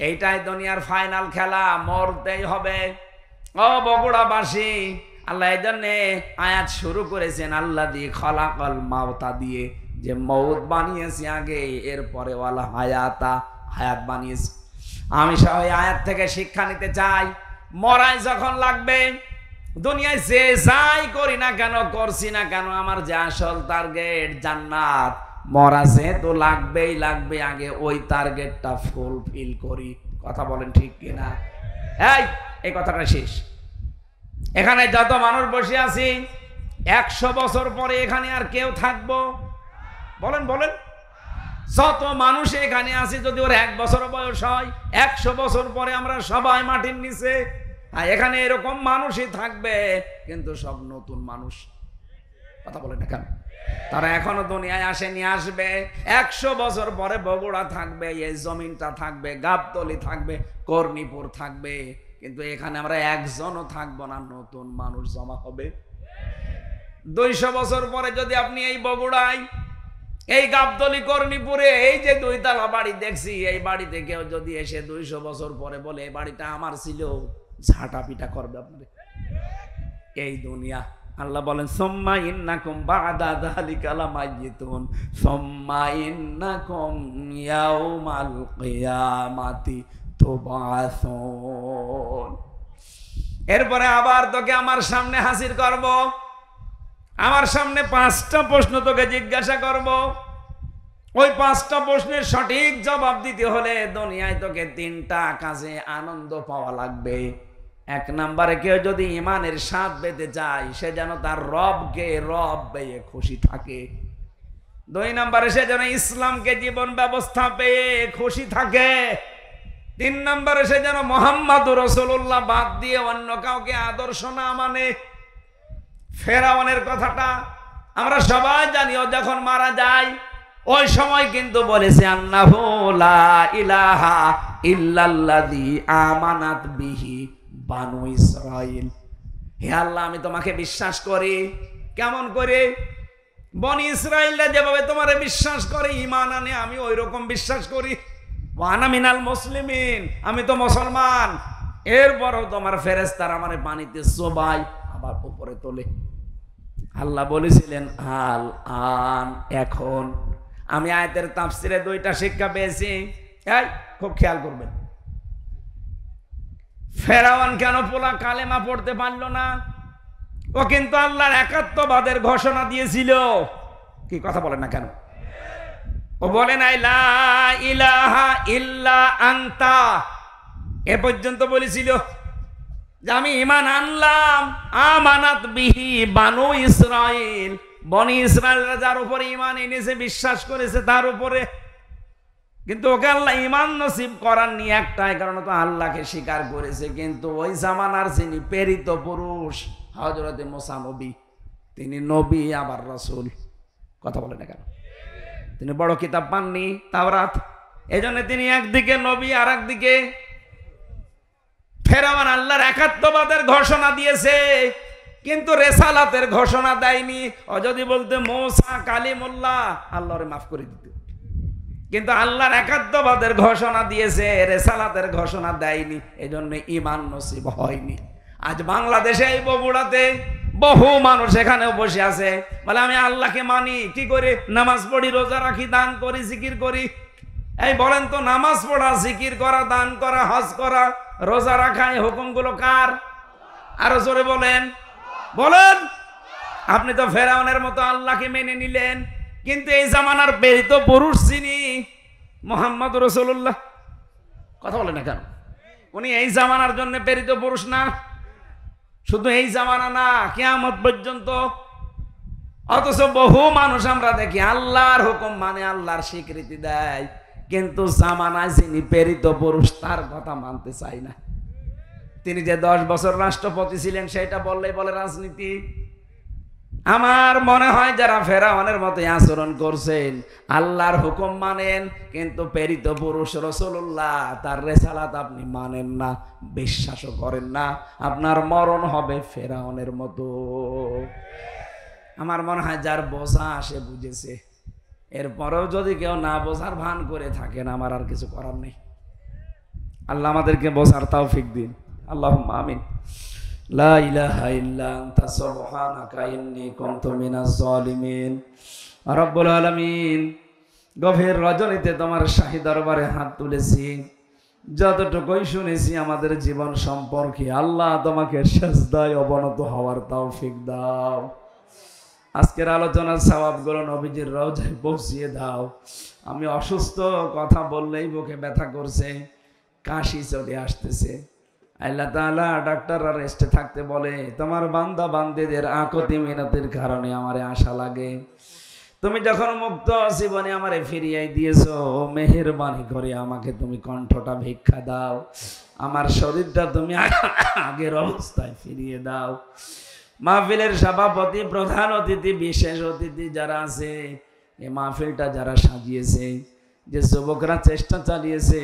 S1: এইটাই দুনিয়ার ফাইনাল খেলা, মরতেই হবে। ও বগুড়াবাসী, আল্লাহ এই জন্যে আয়াত শুরু করেছেন আল্লাযী খালাকাল মাউতা দিয়ে, যে মউত বানিয়েছি আগে, এরপরে ওয়াল হায়াতা, হায়াত বানিয়েছি। আমি সব এই আয়াত থেকে শিক্ষা নিতে চাই। মরাই যখন লাগবে, দুনিয়ায় যে যাই করি না কেন, করছি না কেন, আমার যে আসল টার্গেট জান্নাত, মরা যেহেতু লাগবেই লাগবে, আগে ওই টার্গেটটা ফুলফিল করি। কথা বলেন ঠিক কিনা? এই কথাটা শেষ। এখানে যত মানুষ বসে আছি, 100 বছর পরে এখানে আর কেউ থাকবো? বলেন বলেন। যত মানুষ এখানে আছে, যদি ওর 1 বছর বয়স হয়, 100 বছর পরে আমরা সবাই মাটির নিচে। আর এখানে এরকম মানুষই থাকবে, কিন্তু সব নতুন মানুষ। কথা বলেন না কেন? তারা এখনো দুনিয়ায় আসেনি, আসবে। 100 বছর পরে বগুড়া থাকবে, এই জমিনটা থাকবে, গাবতলী থাকবে, কর্ণীপুর থাকবে, কিন্তু এখানে আমরা একজনও থাকবো না, নতুন মানুষ জমা হবে। 200 বছর পরে যদি আপনি এই বগুড়ায়, এই গাবতলী, কর্ণীপুরে এই যে 2 তলা বাড়ি দেখছি, এই বাড়িতে কেউ যদি এসে 200 বছর পরে বলে এই বাড়িটা আমার ছিল, ঝাঁটা পিটা করবে আপনাদের। এই দুনিয়া। আল্লাহ বলেন সুম্মা ইন্নাকুম বা'দা যালিকা লামাইয়িতুন সুম্মা ইন্নাকুম ইয়াউমাল কিয়ামাতি তুবআসুন। এরপরে আবার তোকে আমার সামনে হাজির করব, আমার সামনে 5টা প্রশ্ন তোকে জিজ্ঞাসা করব। ওই 5টা প্রশ্নের সঠিক জবাব দিতে হলে দুনিয়ায় তোকে 3টা কাজে আনন্দ পাওয়া লাগবে। 1 নম্বরে কেউ যদি ইমানের স্বাদ পেতে চায়, সে যেন তার রবকে রব পেয়ে খুশি থাকে। 2 নম্বরে সে যেন ইসলামকে জীবন ব্যবস্থা পেয়ে খুশি থাকে। 3 নম্বরে সে যেন মুহাম্মদুর রাসূলুল্লাহ বাদ দিয়ে অন্য কাউকে আদর্শ না মানে। ফেরাউনের কথাটা আমরা সবাই জানি, ও যখন মারা যায় ওই সময় কিন্তু বলেছে আন্নাহু লা ইলাহা ইল্লাল্লাযী আমানাত বিহি বানু ইসরাইল। হে আল্লাহ, আমি তোমাকে বিশ্বাস করি। কেমন করে? বনি ইসরাইলরা যেভাবে তোমারে বিশ্বাস করে, ঈমান আনে, আমি ওই রকম বিশ্বাস করি। ওয়ানা মিনাল মুসলিমিন, আমি তো মুসলমান। এরপরও তোমার ফেরেশতারা আমারে পানিতে চোবাই আবার উপরে তোলে। আল্লাহ বলেছিলেন আল আন, এখন। আমি আয়াতের তাফসিরে 2টা শিক্ষা পেয়েছি, খুব খেয়াল করবেন। ফেরাউন কেন পোলা কালেমা পড়তে পারলো না? ও কিন্তু আল্লাহর একাত্মবাদের ঘোষণা দিয়েছিল। কি কথা বলেন না কেন? ও বলে নাই লা ইলাহা ইল্লা আনতা, এ পর্যন্ত বলেছিল যে আমি ঈমান আনলাম, আমানাত বিহি বানু ইসরাইল, বনি ইসরাইলরা যার উপরে ঈমান এনেছে, বিশ্বাস করেছে তার উপরে। কিন্তু ওকে আল্লাহ ঈমান নসিব করাননি একটাই কারণ, তো আল্লাহকে স্বীকার করেছে। কিন্তু ওই জামানার যিনি প্রেরিত পুরুষ হযরতে মুসা নবী, তিনি নবী আবার রাসূল। কথা বলে না কেন? তিনি বড় কিতাব পাননি তাওরাত, এজন্য তিনি একদিকে নবী আর একদিকে ফেরাউন। আল্লাহর একাত্মবাদের ঘোষণা দিয়েছে কিন্তু রেসালাতের ঘোষণা দেয়নি। ও যদি বলতে মূসা কালিমুল্লাহ, আল্লাহরে মাফ করে দিত, কিন্তু আল্লাহর একাত্মবাদের ঘোষণা দিয়েছে, রেসালাতের ঘোষণা দেয়নি, এজন্য ঈমান নসিব হয়নি। আজ বাংলাদেশে এই বগুড়াতে বহু মানুষ এখানেও বসে আছে, বলে আমি আল্লাহকে মানি, কি করে? নামাজ পড়ি, রোজা রাখি, দান করি, জিকির করি। এই বলেন তো, নামাজ পড়া, জিকির করা, দান করা, হজ করা, রোজা রাখা, এই হুকুমগুলো কার? আরো জোরে বলেন, বলেন। আপনি তো ফেরাউনের মতো আল্লাহকে মেনে নিলেন, কিন্তু এই জামানার প্রেরিত পুরুষ যিনি মুহাম্মদ রাসূলুল্লাহ, কথা বলেন না কেন? উনি এই জামানার জন্য প্রেরিত পুরুষ না? শুধু এই জামানা না, কিয়ামত পর্যন্ত। অথচ বহু মানুষ আমরা দেখি আল্লাহর হুকুম মানে, আল্লাহর স্বীকৃতি দেয়, কিন্তু জামানায় যিনি প্রেরিত পুরুষ তার কথা মানতে চায় না। তিনি যে 10 বছর রাষ্ট্রপতি ছিলেন সেটা বললেই বলে রাজনীতি। আমার মনে হয় যারা ফেরাউনের মতো আচরণ করছেন, আল্লাহর হুকুম মানেন কিন্তু প্রেরিত পুরুষ রাসূলুল্লাহ তার রেসালাত আপনি মানেন না, বিশ্বাসও করেন না, আপনার মরণ হবে ফেরাউনের মতো। আমার মনে হয় যার বোঝা সে বুঝেছে। এরপরেও যদি কেউ না বোঝার ভান করে থাকেন, আমার আর কিছু করার নেই। আল্লাহ আমাদেরকে বোঝার তৌফিক দিন, আল্লাহুম্মা আমিন। লা ইলাহা ইল্লা আনতা সুবহানাকা ইন্নী কুনতু মিনাজ জালিমিন। রব্বুল আলামিন, গভীর রজনীতে তোমার শাহী দরবারে হাত তুলেছি, যতটুকুই শুনেছি আমাদের জীবন সম্পর্কে, আল্লাহ তোমাকে সিজদায় অবনত হওয়ার তৌফিক দাও। আজকের আলোচনার সওয়াবগুলো নবীজির রওজায় পৌঁছিয়ে দাও। আমি অসুস্থ, কথা বললেই বুকে ব্যথা করছে, কাশি চলে আসতেছে। আল্লাহ তাআলা ডাক্তাররা রেস্টে থাকতে বলে, তোমার বান্দা বান্দীদের আকতি মিনতির কারণে আমারে আশা লাগে। তুমি যখন মুক্ত জীবনে আমারে ফিরিয়ে দিয়েছো, মেহেরবানি করে আমাকে তুমি কণ্ঠটা ভিক্ষা দাও, আমার শরীরটা তুমি আগের অবস্থায় ফিরিয়ে দাও। মাহফিলের সভাপতি, প্রধান অতিথি, বিশেষ অতিথি যারা আছে, এই মাহফিলটা যারা সাজিয়েছে, যে যুবকরা চেষ্টা চালিয়েছে,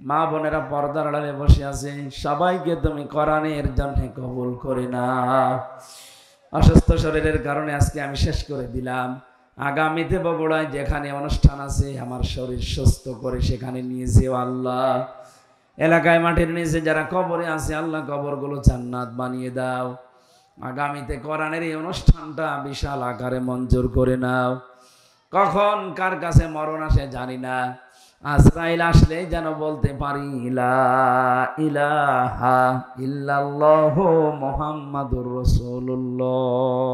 S1: মা বোনেরা পর্দার আড়ালে বসে আছে, সবাইকে তুমি কোরআনের জন্য কবুল করে নাও। অসুস্থ শরীরের কারণে আজকে আমি শেষ করে দিলাম। আগামীতে বগুড়ায় যেখানে অনুষ্ঠান আছে, আমার শরীর সুস্থ করে সেখানে নিয়ে যেও আল্লাহ। এলাকায় মাটির নিচে যারা কবরে আছে, আল্লাহ কবরগুলো জান্নাত বানিয়ে দাও। আগামীতে কোরআনের এই অনুষ্ঠানটা বিশাল আকারে মঞ্জুর করে নাও। কখন কার কাছে মরণ আসে জানি না, আজরাইল আসলে যেন বলতে পারি লা ইলাহা ইল্লাল্লাহু মুহাম্মাদুর রাসূলুল্লাহ।